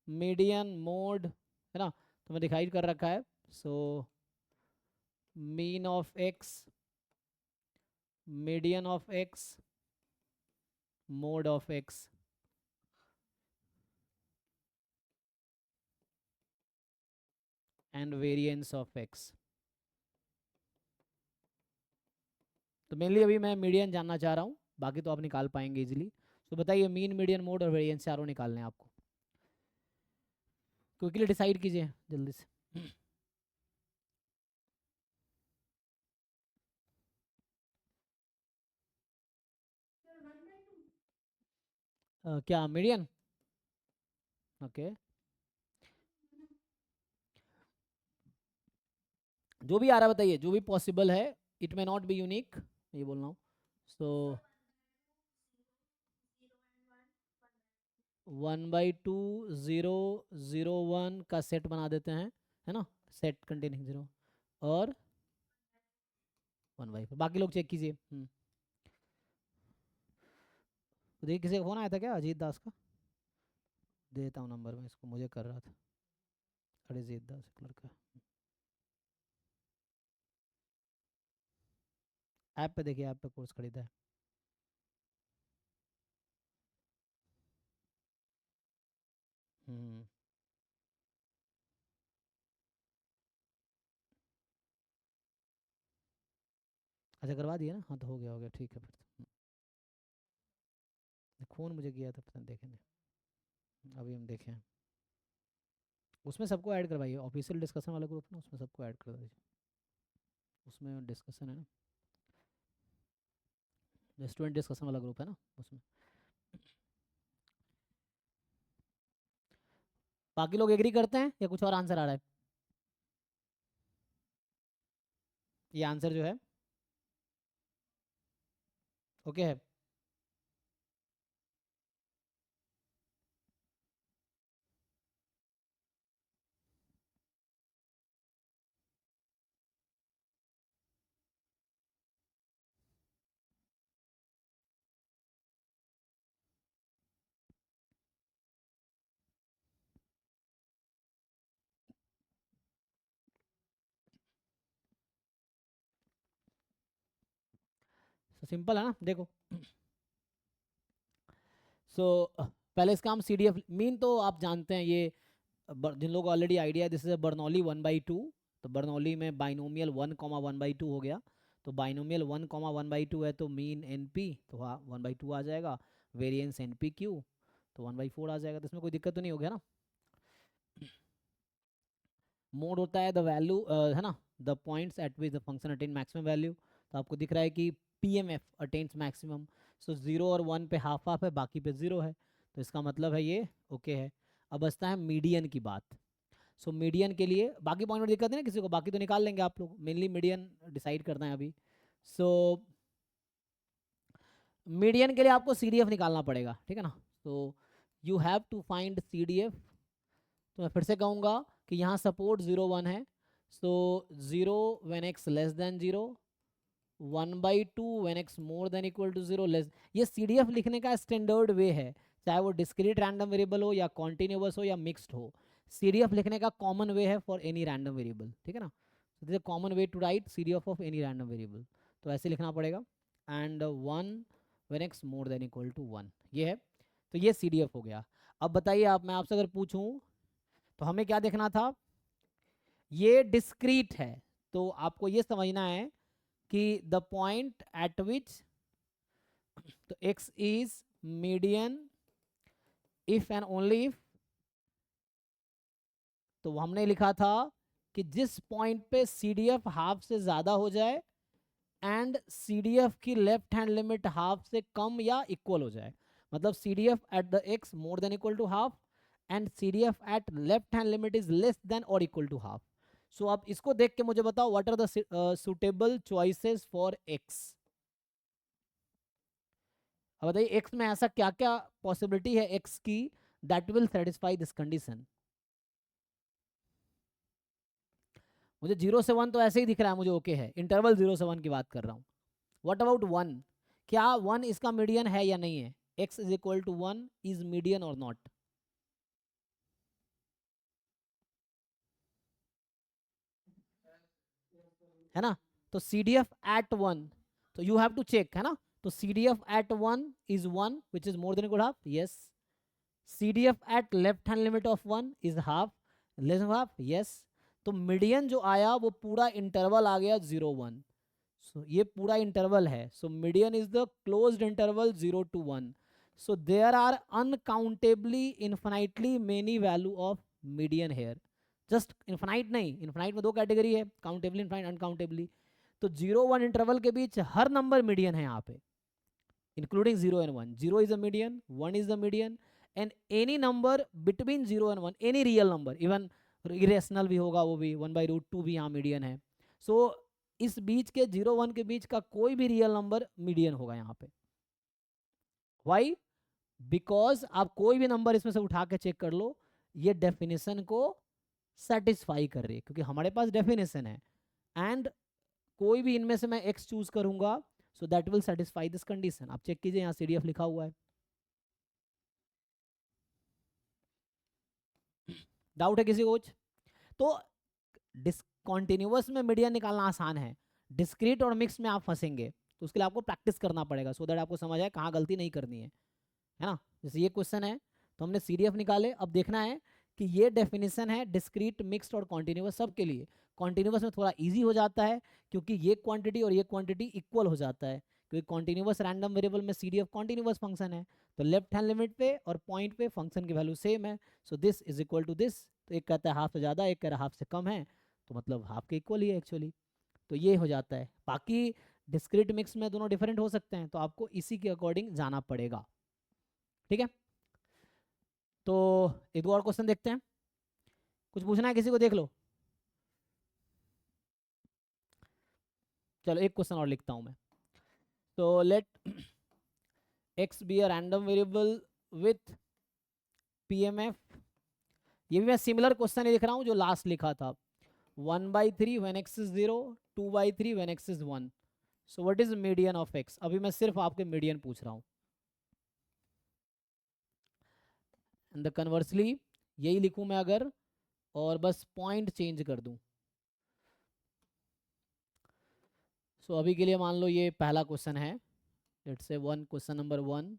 मीडियन मोड है ना, तो मैं दिखाई कर रखा है। So mean of x, median of x, mode of x, and variance of x। तो मेनली अभी मैं मीडियन जानना चाह रहा हूँ, बाकी तो आप निकाल पाएंगे इजीली। तो बताइए, मीन मीडियन मोड और वेरिएंस चारों निकालने हैं आपको, क्विकली डिसाइड कीजिए जल्दी से। क्या मीडियन, ओके, जो भी आ रहा है बताइए, जो भी पॉसिबल है it may not be unique, ये बोल रहा हूँ। सो 1/2 0 0 1 का सेट बना देते हैं, है ना, सेट कंटेनिंग 0 और 1/4। बाकी लोग चेक कीजिए। तो देखिए किसी का फोन आया था क्या, अजीत दास का? देता हूँ नंबर में इसको, मुझे कर रहा था अरिजीत दास एक लड़का, ऐप पे देखिए, ऐप पे कोर्स खरीदा है। हम्म अच्छा करवा दिया ना, हाँ तो हो गया ठीक है फिर तो। फ़ोन मुझे किया था, पता नहीं देखे नहीं, अभी हम देखें। उसमें सबको ऐड करवाइए, ऑफिशियल डिस्कशन वाला ग्रुप ना, उसमें सबको ऐड कर दीजिए, उसमें डिस्कशन है ना, स्टूडेंट डिस्कशन वाला ग्रुप है ना उसमें। बाकी लोग एग्री करते हैं या कुछ और आंसर आ रहा है? ये आंसर जो है ओके है? सिंपल है ना, देखो। सो पहले इसका हम CDF मीन तो आप जानते हैं, ये जिन लोगों को ऑलरेडी आइडिया है, दिस इज बर्नौली 1/2। तो बर्नौली में बाइनोमियल 1,1/2 हो गया, तो बाइनोमियल 1,1/2 है, तो मीन NP तो हाँ 1/2 आ जाएगा, वेरिएंस NPQ तो 1/4 आ जाएगा, तो इसमें कोई दिक्कत तो नहीं हो गया ना। मोड होता है द वैल्यू, है ना, the points at which the function attain maximum value. तो आपको दिख रहा है कि PMF अटेन्स मैक्सिमम, सो 0 और 1 पे हाफ हाफ है, बाकी पे 0 है, तो इसका मतलब है ये ओके है। अब बचता है मीडियन की बात। सो मीडियन के लिए बाकी पॉइंट में दिक्कत है ना किसी को, बाकी तो निकाल लेंगे आप लोग, मेनली मीडियन डिसाइड करना है अभी। सो मीडियन के लिए आपको CDF निकालना पड़ेगा, ठीक है ना। तो you have to find CDF। तो मैं फिर से कहूँगा कि यहाँ सपोर्ट 0 1 है, so 0 when x less than 0, 1/2 when x more than equal to 0 less. ये CDF लिखने का स्टैंडर्ड वे है, चाहे वो डिस्क्रीट रैंडम वेरिएबल हो या कॉन्टिन्यूअस हो या मिक्स्ड हो, CDF लिखने का कॉमन वे है फॉर एनी रैंडम वेरिएबल, ठीक है ना। This is common way to write CDF of any random variable, तो ऐसे लिखना पड़ेगा। And 1 when x more than equal to 1, ये है। तो ये CDF हो गया। अब बताइए आप, मैं आपसे अगर पूछूं तो हमें क्या देखना था, ये डिस्क्रीट है, तो आपको ये समझना है कि द पॉइंट एट विच, तो x is median if and only if, तो हमने लिखा था कि जिस पॉइंट पे CDF हाफ से ज्यादा हो जाए एंड CDF की लेफ्ट हैंड लिमिट हाफ से कम या इक्वल हो जाए, मतलब CDF at the x more than equal to half and CDF at left hand limit is less than और इक्वल टू हाफ। सो आप इसको देख के मुझे बताओ what are the suitable choices for x। अब बताइए x में ऐसा क्या क्या पॉसिबिलिटी है x की that will satisfy this condition. मुझे 0 से 1 तो ऐसे ही दिख रहा है, मुझे ओके है, इंटरवल 0 से 1 की बात कर रहा हूँ। व्हाट अबाउट 1, क्या 1 इसका मीडियन है या नहीं है, x is equal to 1 is median और नॉट। है ना, तो CDF एट 1, तो यू हैव टू चेक, है ना, तो CDF at 1 is 1 which is more than equal half, yes. CDF at left hand limit of 1 is half, less than half, yes. तो median जो आया वो पूरा इंटरवल आ गया 0 1, सो ये पूरा इंटरवल है, so median is the closed interval 0 to 1। So there are uncountably infinitely many value of median here, just infinite नहीं, इन्फिनाइट में दो कैटेगरी है, काउंटेबली इन्फिनाइट अनकाउंटेबली। तो 0 1 इंटरवल के बीच हर नंबर मीडियन है यहाँ पे, including 0 and 1, 0 is a median, 1 is the median, and any number between 0 and 1, any real number, even irrational भी होगा वो भी 1/√2 भी यहाँ median है। So इस बीच के 0 1 के बीच का कोई भी रियल नंबर मीडियन होगा यहाँ पे। वाई? बिकॉज आप कोई भी नंबर इसमें से उठा के चेक कर लो, ये डेफिनेशन को सेटिस्फाई कर रही है, क्योंकि हमारे पास डेफिनेशन है। एंड कोई भी इनमें से मैं एक्स चूज करूंगा, so that will satisfy this condition. आप चेक कीजिए, यहाँ CDF लिखा हुआ है। डाउट है किसी को कुछ? तो डिसकॉन्टिन्यूअस में मीडियन निकालना आसान है, डिस्क्रीट और मिक्स में आप फंसेंगे, तो उसके लिए आपको प्रैक्टिस करना पड़ेगा, सो दैट आपको समझ आए कहाँ गलती नहीं करनी है ना। जैसे ये क्वेश्चन है, तो हमने CDF निकाले, अब देखना है कि ये डेफिनेशन है डिस्क्रीट, मिक्स्ड और कॉन्टिन्यूअस सब के लिए। कॉन्टिन्यूअस में थोड़ा इजी हो जाता है, क्योंकि ये क्वांटिटी और ये क्वांटिटी इक्वल हो जाता है, क्योंकि कॉन्टिन्यूअस रैंडम वेरिएबल में CDF कॉन्टिन्यूअस फंक्शन है, तो लेफ्ट हैंड लिमिट पे और पॉइंट पे फंक्शन की वैल्यू सेम है, so this is equal to this. तो एक कहता है हाफ से ज़्यादा, एक कह रहा है हाफ से कम है, तो मतलब हाफ के इक्वल ही है एक्चुअली, तो ये हो जाता है। बाकी डिस्क्रीट मिक्स में दोनों डिफरेंट हो सकते हैं, तो आपको इसी के अकॉर्डिंग जाना पड़ेगा, ठीक है। तो एक दो और क्वेश्चन देखते हैं, कुछ पूछना है किसी को, देख लो। चलो एक क्वेश्चन और लिखता हूं मैं। तो let x be a random variable with PMF। ये भी मैं सिमिलर क्वेश्चन ही लिख रहा हूँ जो लास्ट लिखा था। 1/3 when x is 0, 2/3 when x is 1, so what is median of x? अभी मैं सिर्फ आपके मीडियन पूछ रहा हूँ। एंड द कन्वर्सली यही लिखूं मैं अगर, और बस पॉइंट चेंज कर दूं। सो अभी के लिए मान लो ये पहला क्वेश्चन है, लेट्स से क्वेश्चन नंबर 1,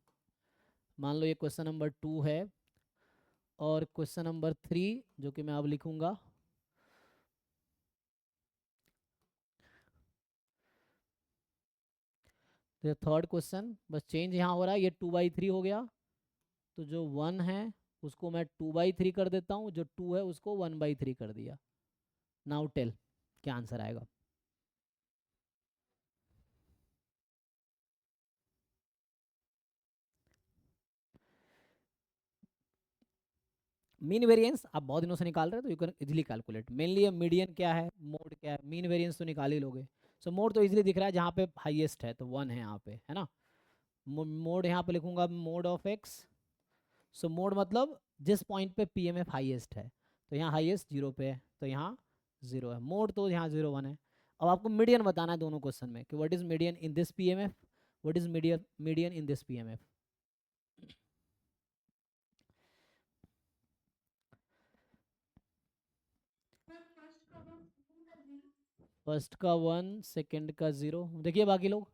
मान लो ये क्वेश्चन नंबर 2 है, और क्वेश्चन नंबर 3 जो कि मैं अब लिखूंगा। तो थर्ड क्वेश्चन बस चेंज यहाँ हो रहा है, ये 2/3 हो गया, तो जो 1 है उसको मैं 2/3 कर देता हूँ, जो 2 है उसको 1/3 कर दिया। नाउ टेल क्या आंसर आएगा। मीन वेरिएंस आप बहुत दिनों से निकाल रहे हो, तो you can easily calculate. Mainly median क्या है, मोड क्या है, मीन वेरिएंस तो निकाल ही लोगे। सो मोड तो इजीली दिख रहा है, जहाँ पे हाईएस्ट है तो 1 है यहाँ पे, है ना। मोड यहाँ पे लिखूंगा mode of x. So mode मतलब जिस पॉइंट पे PMF हाईएस्ट है, तो यहाँ हाईएस्ट 0 पे है, तो यहाँ 0 है। मोड तो यहाँ 0 1 है। अब आपको मीडियन बताना है दोनों क्वेश्चन में, कि what is median in this PMF, what is median median in this PMF। First का 1, सेकंड का 0, देखिए बाकी लोग।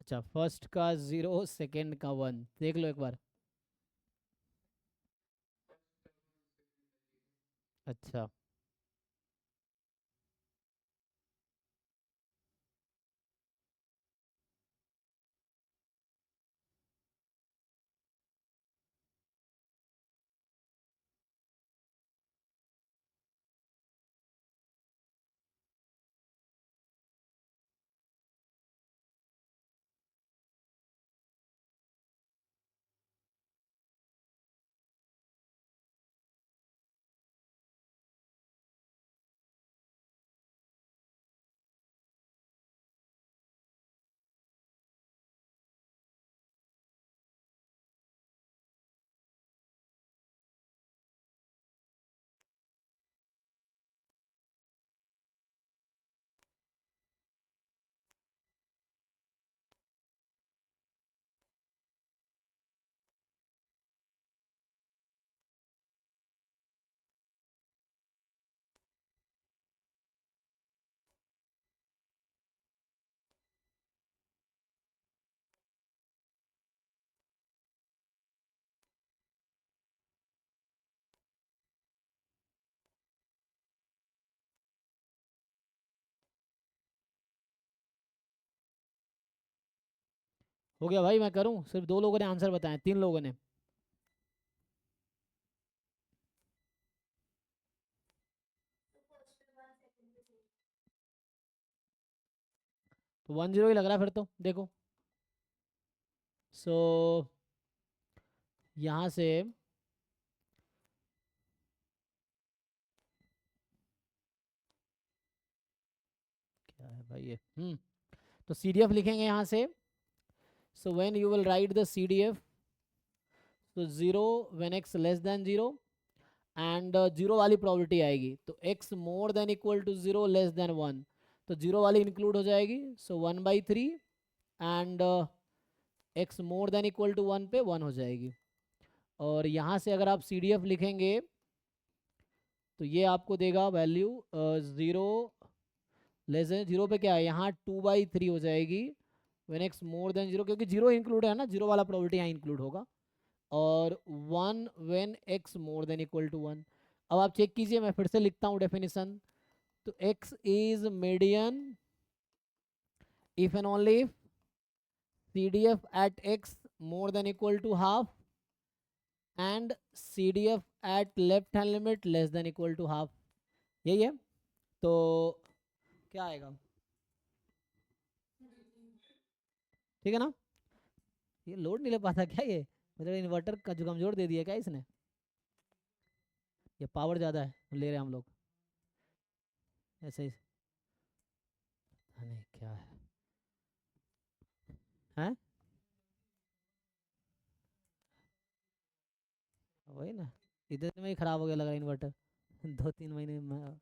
अच्छा, फर्स्ट का 0, सेकंड का 1, देख लो एक बार। अच्छा, हो गया भाई, मैं करूं? सिर्फ 2 लोगों ने आंसर बताया, 3 लोगों ने। तो 1-0 ही लग रहा है फिर तो, देखो। सो यहाँ से क्या है भाई ये, तो CDF लिखेंगे यहाँ से। So when you will write the CDF, तो 0 when x less than 0 and 0 वाली प्रोबेबिलिटी आएगी, तो x more than equal to 0 less than 1, तो 0 वाली इंक्लूड हो जाएगी। So 1/3 and x more than equal to 1 पे 1 हो जाएगी। और यहाँ से अगर आप CDF लिखेंगे तो ये आपको देगा वैल्यू 0 लेस देन 0 पे क्या है, यहाँ 2/3 हो जाएगी व्हेन x मोर देन 0, क्योंकि 0 इंक्लूड है ना, 0 वाला प्रोबेबिलिटी यहाँ इंक्लूड होगा। और 1 when x more than equal to 1। अब आप चेक कीजिए, मैं फिर से लिखता हूँ डेफिनेशन। तो x is median if and only if CDF at x more than equal to half and CDF at left hand limit less than equal to half, यही है। तो क्या आएगा, ठीक है ना? ये लोड नहीं ले पाता क्या ये, मतलब इन्वर्टर का जो कमजोर दे दिया क्या इसने? ये पावर ज़्यादा है ले रहे हैं हम लोग, ऐसे ही। नहीं क्या है, हैं? वही ना, इधर में ही खराब हो गया लग रहा है इन्वर्टर 2-3 महीने में।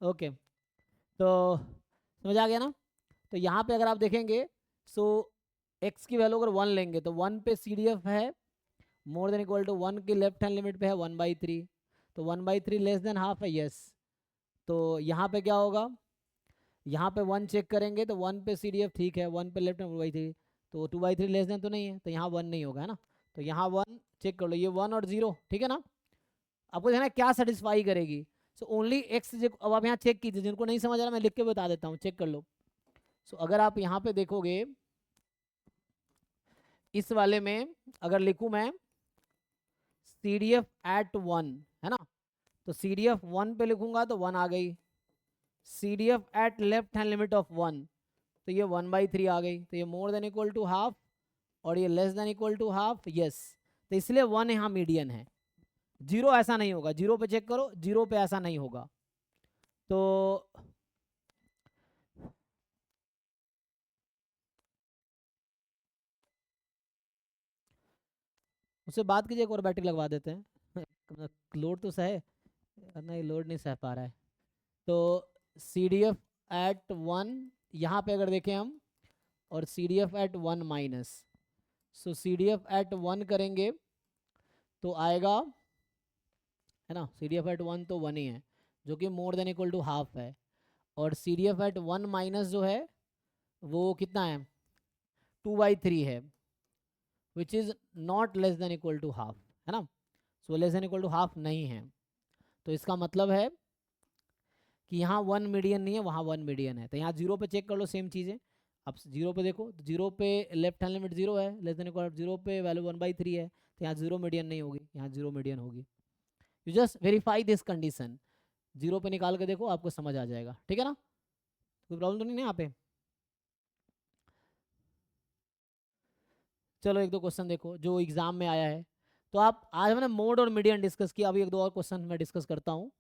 ओके, तो समझ आ गया ना? तो यहाँ पे अगर आप देखेंगे, सो x की वैल्यू अगर 1 लेंगे तो 1 पे CDF है मोर देन इक्वल टू 1 की लेफ्ट हैंड लिमिट पे है 1/3, तो 1/3 लेस देन हाफ है, यस। तो यहाँ पे क्या होगा, यहाँ पे 1 चेक करेंगे तो 1 पे CDF ठीक है, 1 पे लेफ्ट हैंड 2/3, तो 2/3 लेस देन तो नहीं है, तो यहाँ 1 नहीं होगा, है ना? तो यहाँ 1 चेक कर लो, ये 1 और 0, ठीक है ना? आपको देखना क्या सेटिस्फाई करेगी। सो ओनली x, अब आप यहाँ चेक कीजिए, जिनको नहीं समझ आ रहा मैं लिख के बता देता हूँ, चेक कर लो। सो अगर आप यहाँ पे देखोगे, इस वाले में अगर लिखूँ मैं CDF at 1, है ना? तो CDF 1 पे लिखूंगा तो 1 आ गई। CDF at left hand limit of 1, तो ये 1/3 आ गई, तो ये more than equal to half और ये less than equal to half, yes. तो इसलिए 1 यहाँ मीडियन है, 0 ऐसा नहीं होगा, 0 पे चेक करो, 0 पे ऐसा नहीं होगा। तो उससे बात कीजिए, एक और बैटरी लगवा देते हैं लोड तो सहे, नहीं लोड नहीं सह पा रहा है। तो CDF at 1 यहाँ पे अगर देखें हम, और CDF at 1 minus, so CDF at 1 करेंगे तो आएगा, है ना? CDF at 1 तो 1 ही है, जो कि more than equal to half है। और CDF at 1 माइनस जो है वो कितना है, 2/3 है, which is not less than equal to half, है ना? So less than equal to half नहीं है, तो इसका मतलब है कि यहाँ 1 मीडियन नहीं है, वहाँ 1 मीडियन है। तो यहाँ 0 पे चेक कर लो, सेम चीज़ें। अब 0 पे देखो, 0 पे लेफ्ट हैंड लिमिट 0 है, लेस देन इक्वल 0 पे वैल्यू 1/3 है, तो यहाँ 0 मीडियन नहीं होगी, यहाँ 0 मीडियन होगी। You just verify this condition, 0 पे निकाल के देखो, आपको समझ आ जाएगा, ठीक है ना? कोई प्रॉब्लम तो नहीं है यहाँ पे? चलो एक दो क्वेश्चन देखो जो एग्जाम में आया है। तो आप, आज हमने मोड और मीडियन डिस्कस किया, अभी एक दो और क्वेश्चन मैं डिस्कस करता हूँ।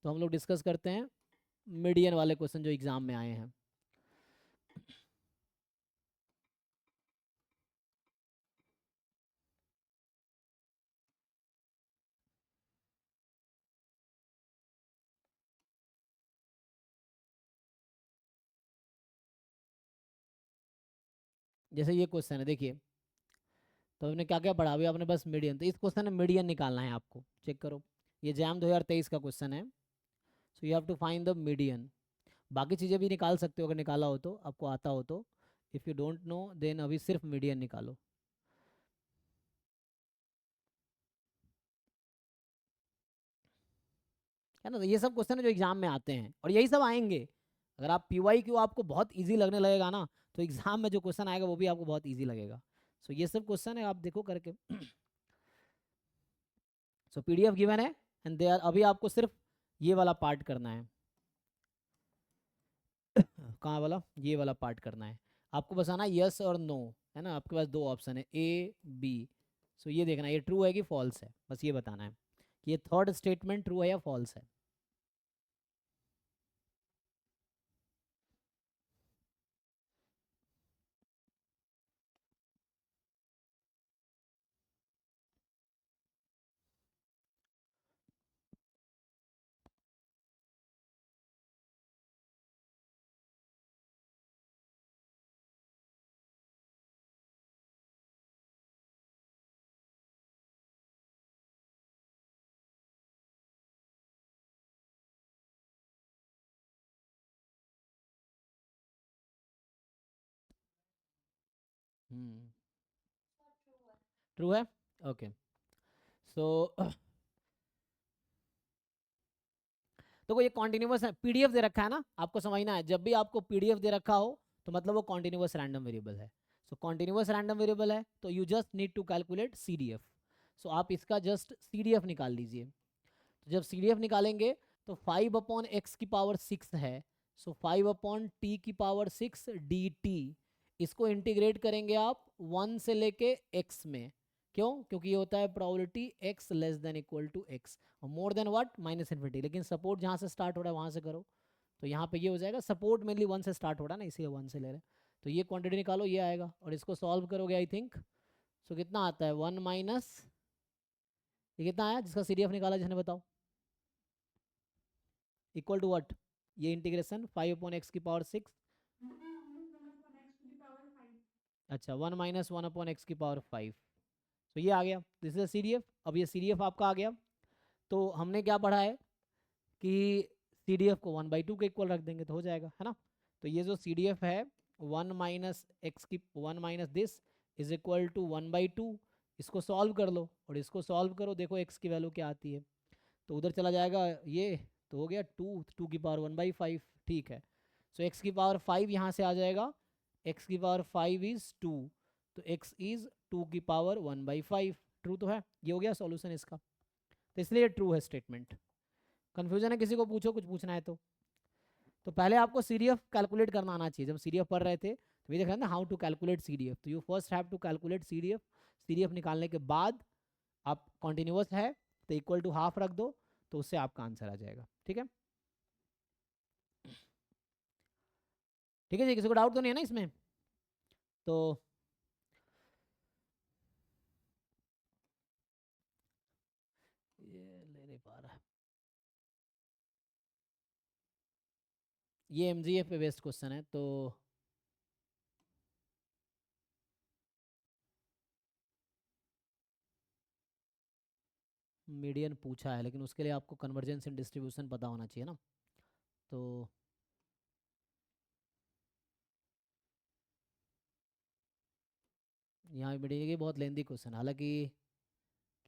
तो हम लोग डिस्कस करते हैं मीडियन वाले क्वेश्चन जो एग्जाम में आए हैं। जैसे ये क्वेश्चन है, देखिए, तो हमने क्या क्या पढ़ा अभी, आपने बस मीडियन, तो इस क्वेश्चन में मीडियन निकालना है आपको, चेक करो। ये जैम 2023 का क्वेश्चन है। So you have to find the median. बाकी चीज़ें भी निकाल सकते हो अगर निकाला हो तो, आपको आता हो तो। If you don't know then अभी सिर्फ मीडियन निकालो। है ना? तो ये सब क्वेश्चन है जो एग्जाम में आते हैं और यही सब आएंगे। अगर आप PYQ आपको बहुत इजी लगने लगेगा ना, तो एग्जाम में जो क्वेश्चन आएगा वो भी आपको बहुत इजी लगेगा। सो ये सब क्वेश्चन है, आप देखो करके। सो PDF गिवन है एंड दे आर, अभी आपको सिर्फ ये वाला पार्ट करना है। कहाँ वाला? ये वाला पार्ट करना है आपको, बस आना यस और नो, है ना। आपके पास दो ऑप्शन है A B। सो ये देखना ये ट्रू है कि फॉल्स है, बस ये बताना है कि ये थर्ड स्टेटमेंट ट्रू है या फॉल्स है। ट्रू है, ओके। सो तो ये कॉन्टिन्यूस है, PDF दे रखा है ना, आपको समझना है जब भी आपको PDF दे रखा हो तो मतलब वो कॉन्टिन्यूस रैंडम वेरिएबल है। सो कॉन्टिन्यूस रैंडम वेरिएबल है तो you just need to calculate CDF। So आप इसका जस्ट CDF निकाल लीजिए। तो जब CDF निकालेंगे तो 5/x⁶ है। सो 5/t⁶ dt, इसको इंटीग्रेट करेंगे आप 1 से लेके x में। क्यों? क्योंकि ये होता है प्रोबेबिलिटी x < x और मोर देन व्हाट -∞। लेकिन सपोर्ट जहाँ से स्टार्ट हो रहा है वहाँ से करो, तो यहाँ पे ये हो जाएगा। सपोर्ट मेनली 1 से स्टार्ट हो रहा है ना, इसलिए 1 से ले रहे हैं। तो ये क्वांटिटी निकालो, ये आएगा और इसको सॉल्व करोगे आई थिंक। सो कितना आता है 1 माइनस, ये कितना आया जिसका CDF निकाला जिसने, बताओ। Equal to what? ये इंटीग्रेशन 5/x⁶। अच्छा 1 माइनस 1/x⁵। तो ये आ गया, दिस इज CDF। अब ये CDF आपका आ गया। तो हमने क्या पढ़ा है कि CDF को 1/2 के इक्वल रख देंगे तो हो जाएगा, है ना। तो ये जो CDF है 1 minus this is equal to 1/2। इसको सॉल्व कर लो और इसको सॉल्व करो, देखो x की वैल्यू क्या आती है। तो उधर चला जाएगा ये, तो हो गया 2 की पावर 1/5, ठीक है। सो x की पावर 5 यहाँ से आ जाएगा, x की पावर 5 इज 2, तो x इज 2 की पावर 1/5। ट्रू तो है, ये हो गया सॉल्यूशन इसका। तो इसलिए ट्रू है स्टेटमेंट। कंफ्यूजन है किसी को? पूछो, कुछ पूछना है तो पहले आपको CDF कैलकुलेट करना आना चाहिए। जब CDF पढ़ रहे थे तो ये देख रहे थे ना हाउ टू कैलकुलेट CDF, तो you first have to calculate CDF निकालने के बाद आप कॉन्टिन्यूस है तो इक्वल टू हाफ रख दो, तो उससे आपका आंसर आ जाएगा। ठीक है, ठीक है जी, किसी को डाउट तो नहीं है ना इसमें? तो ये ले नहीं पा रहा, ये MGF पे बेस्ड क्वेश्चन है। तो मीडियन पूछा है, लेकिन उसके लिए आपको कन्वर्जेंस एंड डिस्ट्रीब्यूशन पता होना चाहिए ना। तो यहाँ मीडियन की बहुत लेंदी क्वेश्चन, हालांकि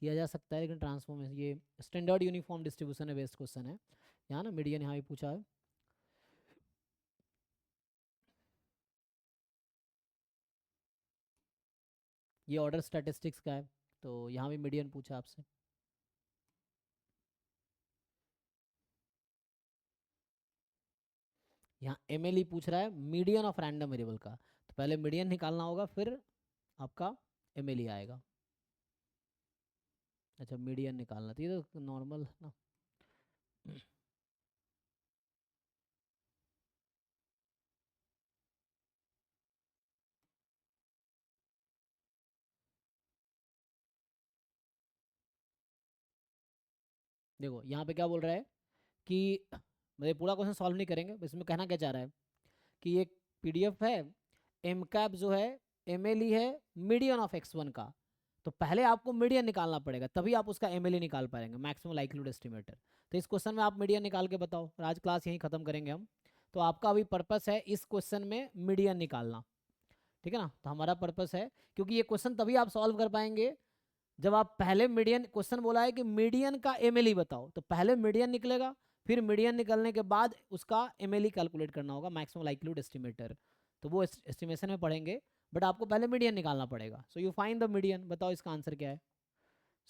किया जा सकता है, लेकिन ट्रांसफॉर्मेशन ये स्टैंडर्ड यूनिफॉर्म डिस्ट्रीब्यूशन है बेस्ड क्वेश्चन है। यहाँ ना मीडियन यहाँ भी पूछा है। ये ऑर्डर स्टैटिस्टिक्स का है, तो यहाँ भी मीडियन पूछा आपसे। यहाँ MLE पूछ रहा है मीडियन ऑफ रैंडम वेरिएबल का, तो पहले मीडियन निकालना होगा फिर आपका MLE आएगा। अच्छा मीडियन निकालना, तो ये तो नॉर्मल ना। देखो यहाँ पे क्या बोल रहा है कि मुझे पूरा क्वेश्चन सॉल्व नहीं करेंगे, इसमें कहना क्या चाह रहा है कि एक PDF है, MCAP जो है MLE है मीडियन ऑफ x1 का। तो पहले आपको मीडियन निकालना पड़ेगा, तभी आप उसका MLE निकाल पाएंगे, मैक्सिमम लाइक्लीहुड एस्टिमेटर। तो इस क्वेश्चन में आप मीडियन निकाल के बताओ, और आज क्लास यहीं खत्म करेंगे हम। तो आपका अभी पर्पस है इस क्वेश्चन में मीडियन निकालना, ठीक है ना। तो हमारा पर्पस है, क्योंकि ये क्वेश्चन तभी आप सॉल्व कर पाएंगे जब आप पहले मीडियन, क्वेश्चन बोला है कि मीडियन का MLE बताओ, तो पहले मीडियन निकलेगा फिर मीडियन निकलने के बाद उसका एमएलई कैलकुलेट करना होगा, मैक्सिमम लाइक्लीहुड एस्टिमेटर, तो वो एस्टिमेशन में पढ़ेंगे, बट आपको पहले मीडियन निकालना पड़ेगा। So you find the median, बताओ इसका आंसर क्या है।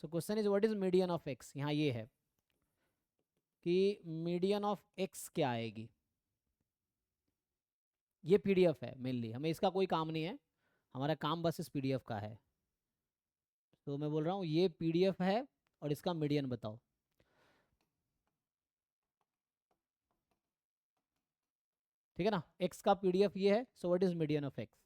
So question is what is median of x, यहाँ ये है कि मीडियन ऑफ एक्स क्या आएगी। ये पीडीएफ है मेनली, हमें इसका कोई काम नहीं है, हमारा काम बस इस पीडीएफ का है। तो मैं बोल रहा हूँ ये पीडीएफ है और इसका मीडियन बताओ। ठीक है ना, एक्स का पीडीएफ ये है, so what is median of x.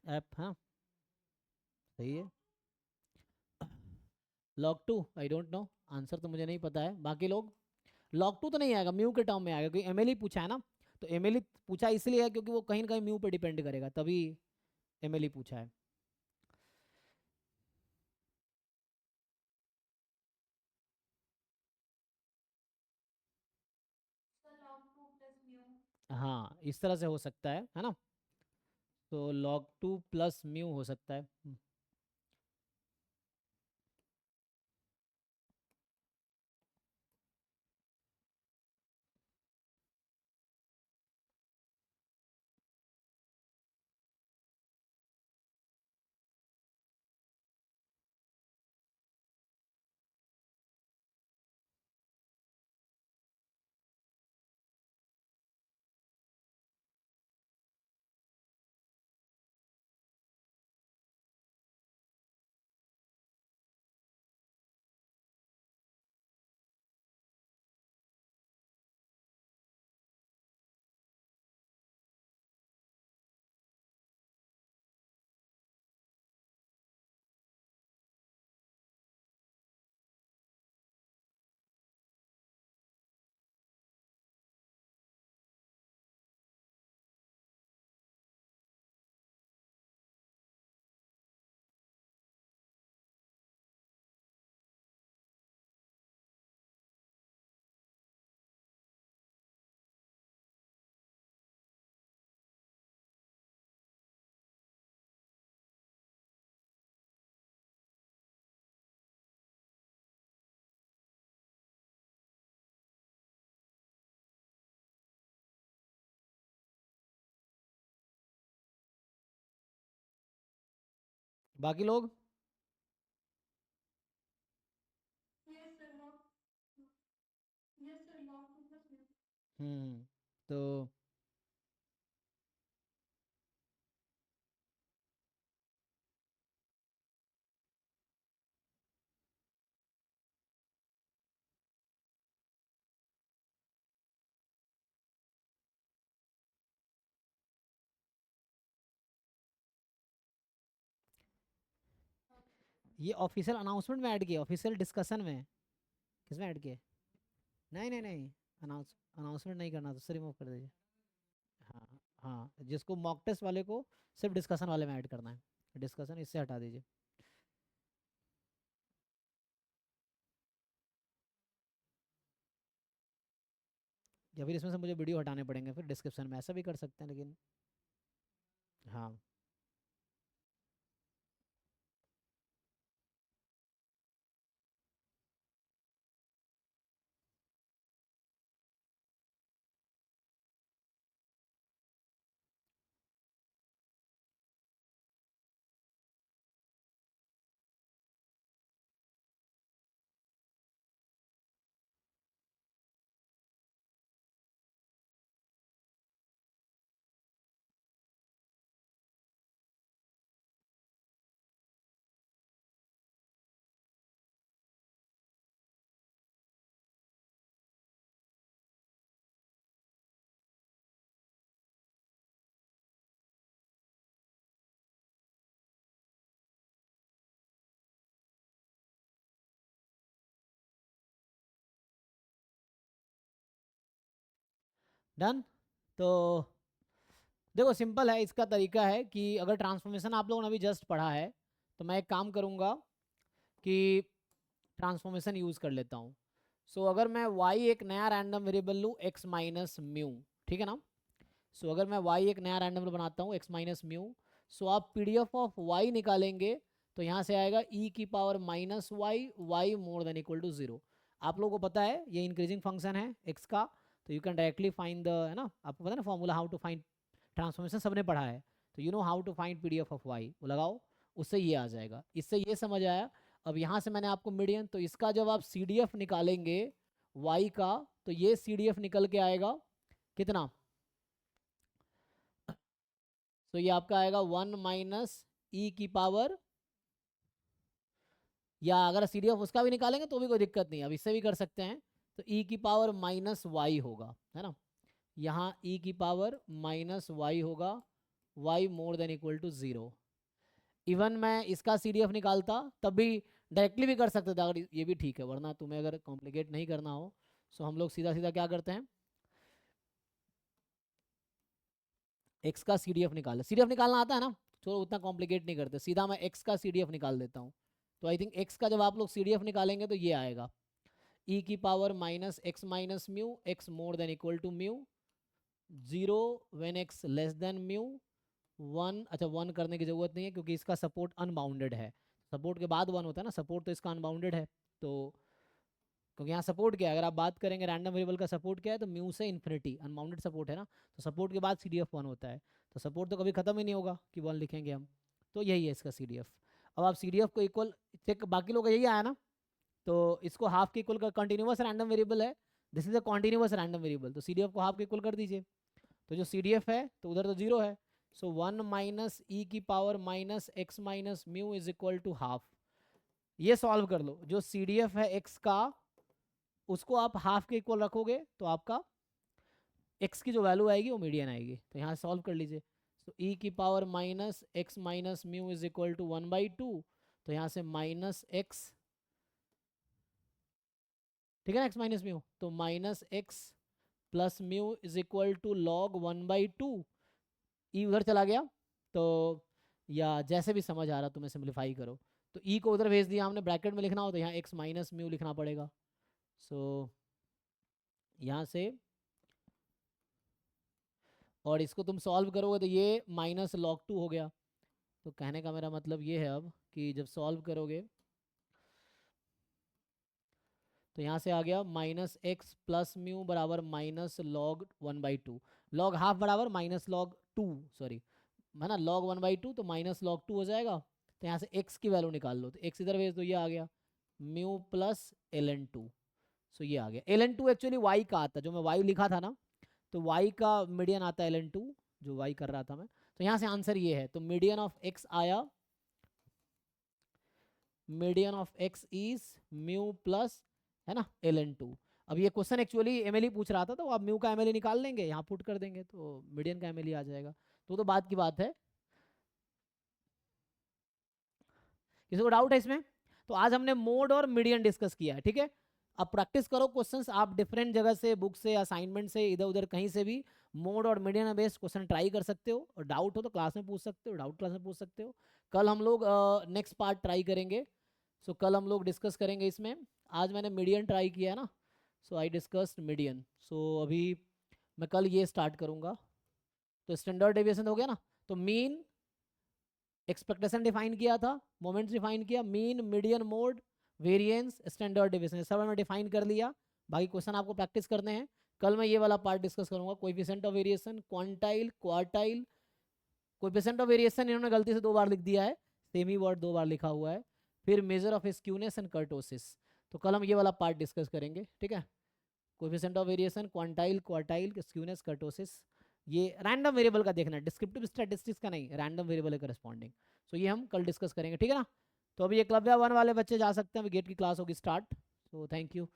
App, हाँ सही है। Log to I don't know, answer तो मुझे नहीं पता है, बाकी लोग। लॉग टू तो नहीं आएगा, म्यू के टर्म में आएगा, क्योंकि एमएलई पूछा है ना, तो एमएलई पूछा इसलिए है क्योंकि वो कहीं ना कहीं म्यू पे डिपेंड करेगा, तभी एमएलई पूछा है। हाँ इस तरह से हो सकता है ना, तो log 2 प्लस म्यू हो सकता है। बाकी लोग। तो ये ऑफिशियल अनाउंसमेंट में ऐड किया, ऑफिशियल डिस्कशन में, किसमें ऐड किया? नहीं नहीं नहीं, अनाउंसमेंट नहीं करना, तो उससे रिमूव कर दीजिए। हाँ हाँ, जिसको मॉक टेस्ट वाले को सिर्फ डिस्कशन वाले में ऐड करना है, डिस्कशन इससे हटा दीजिए। या फिर इसमें से मुझे वीडियो हटाने पड़ेंगे फिर डिस्क्रिप्शन में, ऐसा भी कर सकते हैं लेकिन। हाँ डन। तो देखो सिंपल है, इसका तरीका है कि अगर ट्रांसफॉर्मेशन आप लोगों ने अभी जस्ट पढ़ा है, तो मैं एक काम करूँगा कि ट्रांसफॉर्मेशन यूज़ कर लेता हूँ। सो अगर मैं y एक नया रैंडम वेरिएबल लूँ x माइनस म्यू, ठीक है ना। सो अगर मैं y एक नया रैंडम वेरिएबल बनाता हूँ x माइनस म्यू, सो आप PDF ऑफ y निकालेंगे तो यहाँ से आएगा e की power minus y, y more than equal to 0। आप लोगों को पता है ये इंक्रीजिंग फंक्शन है x का, तो you can directly find the, है ना, आपको पता है ना formula how to find transformation, सबने पढ़ा है। तो you know how to find PDF ऑफ y, वो लगाओ, उससे ये आ जाएगा। इससे ये समझ आया। अब यहाँ से मैंने आपको मीडियन, तो इसका जब आप CDF निकालेंगे y का, तो ये CDF निकल के आएगा कितना, तो ये आपका आएगा 1 माइनस ई की पावर, या अगर CDF उसका भी निकालेंगे तो भी कोई दिक्कत नहीं, अब इससे भी कर सकते हैं। तो ई की पावर माइनस वाई होगा, है ना, यहाँ ई की पावर माइनस वाई होगा, y more than equal to 0। Even मैं इसका CDF निकालता तब भी डायरेक्टली भी कर सकते थे, अगर ये भी ठीक है, वरना तुम्हें अगर कॉम्प्लिकेट नहीं करना हो, सो हम लोग सीधा सीधा क्या करते हैं, एक्स का CDF निकाल, CDF निकालना आता है ना, चलो उतना कॉम्प्लिकेट नहीं करते, सीधा मैं एक्स का CDF निकाल देता हूँ। तो आई थिंक एक्स का जब आप लोग CDF निकालेंगे तो ये आएगा e की power minus x minus mu, x more than equal to mu, 0 when x less than mu, 1, अच्छा 1 करने की जरूरत नहीं है क्योंकि इसका सपोर्ट अनबाउंडेड है, सपोर्ट के बाद 1 होता है ना, सपोर्ट तो इसका अनबाउंडेड है, तो क्योंकि यहाँ सपोर्ट क्या है, अगर आप बात करेंगे रैंडम वेरिएबल का सपोर्ट क्या है, तो म्यू से इन्फिनिटी अनबाउंडेड सपोर्ट है ना, तो सपोर्ट के बाद CDF 1 होता है, तो सपोर्ट तो कभी खत्म ही नहीं होगा कि 1 लिखेंगे हम, तो यही है इसका CDF। अब आप CDF को इक्वल चेक, बाकी लोग का यही आया ना, तो इसको हाफ के इक्वल का, कंटिन्यूअस रैंडम वेरिएबल है, this is a continuous random variable, तो CDF को हाफ के इक्वल कर दीजिए, तो जो CDF है तो उधर तो 0 है, सो 1 माइनस ई की power minus x minus mu is equal to half. ये सॉल्व कर लो, जो CDF है x का उसको आप हाफ के इक्वल रखोगे तो आपका x की जो वैल्यू आएगी वो मीडियन आएगी, तो यहाँ सॉल्व कर लीजिए। तो e की power minus x minus mu is equal to 1/2, तो यहाँ से माइनस एक्स, ठीक है ना, x माइनस म्यू, तो minus x plus mu is equal to log 1/2, e उधर चला गया, तो या जैसे भी समझ आ रहा तुम्हें सिंप्लीफाई करो, तो ई को उधर भेज दिया हमने, ब्रैकेट में लिखना हो तो यहाँ x माइनस म्यू लिखना पड़ेगा, सो यहाँ से, और इसको तुम सॉल्व करोगे तो ये माइनस लॉग 2 हो गया, तो कहने का मेरा मतलब ये है अब कि जब सॉल्व करोगे तो यहाँ से आ गया माइनस एक्स प्लस म्यू बराबर माइनस लॉग 1/2, लॉग हाफ बराबर माइनस लॉग 2, सॉरी है ना, लॉग 1/2 तो माइनस लॉग 2 हो जाएगा, तो यहाँ से x की वैल्यू निकाल लो, तो x इधर भेज दो, ये आ गया म्यू प्लस ln2, सो ये आ गया ln2, एक्चुअली y का आता, जो मैं y लिखा था ना, तो y का मीडियन आता है ln2, जो y कर रहा था मैं, तो यहाँ से आंसर ये है, तो मीडियन ऑफ x आया, median of x is mu plus, है ना, ln2। अब ये क्वेश्चन एक्चुअली MLE पूछ रहा था, तो आप म्यू का MLE निकाल लेंगे, यहाँ पुट कर देंगे तो मीडियन का MLE आ जाएगा, तो बात की बात है। किसी को डाउट है इसमें? तो आज हमने मोड और मीडियन डिस्कस किया है, ठीक है। अब प्रैक्टिस करो क्वेश्चंस, आप डिफरेंट जगह से, बुक से, असाइनमेंट से, इधर उधर कहीं से भी मोड और मीडियन बेस्ड क्वेश्चन ट्राई कर सकते हो, और डाउट हो तो क्लास में पूछ सकते हो, डाउट क्लास में पूछ सकते हो। कल हम लोग नेक्स्ट पार्ट ट्राई करेंगे, सो कल हम लोग डिस्कस करेंगे इसमें। आज मैंने मीडियन ट्राई किया है ना, सो आई डिस्कस्ड मीडियन, सो अभी मैं कल ये स्टार्ट करूँगा। तो स्टैंडर्ड डेविएशन हो गया ना, तो मीन, एक्सपेक्टेशन डिफाइन किया था, मोमेंट्स डिफाइन किया, mean, median, mode, variance, standard deviation, सब मैंने डिफाइन कर लिया। बाकी क्वेश्चन आपको प्रैक्टिस करने हैं। कल मैं ये वाला पार्ट डिस्कस करूंगा, coefficient of variation, quantile, quartile. Coefficient of variation इन्होंने गलती से 2 बार लिख दिया है, सेम ही वर्ड 2 बार लिखा हुआ है। फिर measure of skewness and kurtosis, तो कल हम ये वाला पार्ट डिस्कस करेंगे, ठीक है। Coefficient of variation, quantile, quartile, skewness, kurtosis, ये रैंडम वेरिएबल का देखना है, डिस्क्रिप्टिव स्टैटिस्टिक्स का नहीं, रैंडम वेरिएबल है करस्पॉन्डिंग। सो ये हम कल डिस्कस करेंगे, ठीक है ना। तो अभी ये क्लब 1 वाले बच्चे जा सकते हैं, अभी गेट की क्लास होगी स्टार्ट, सो थैंक यू।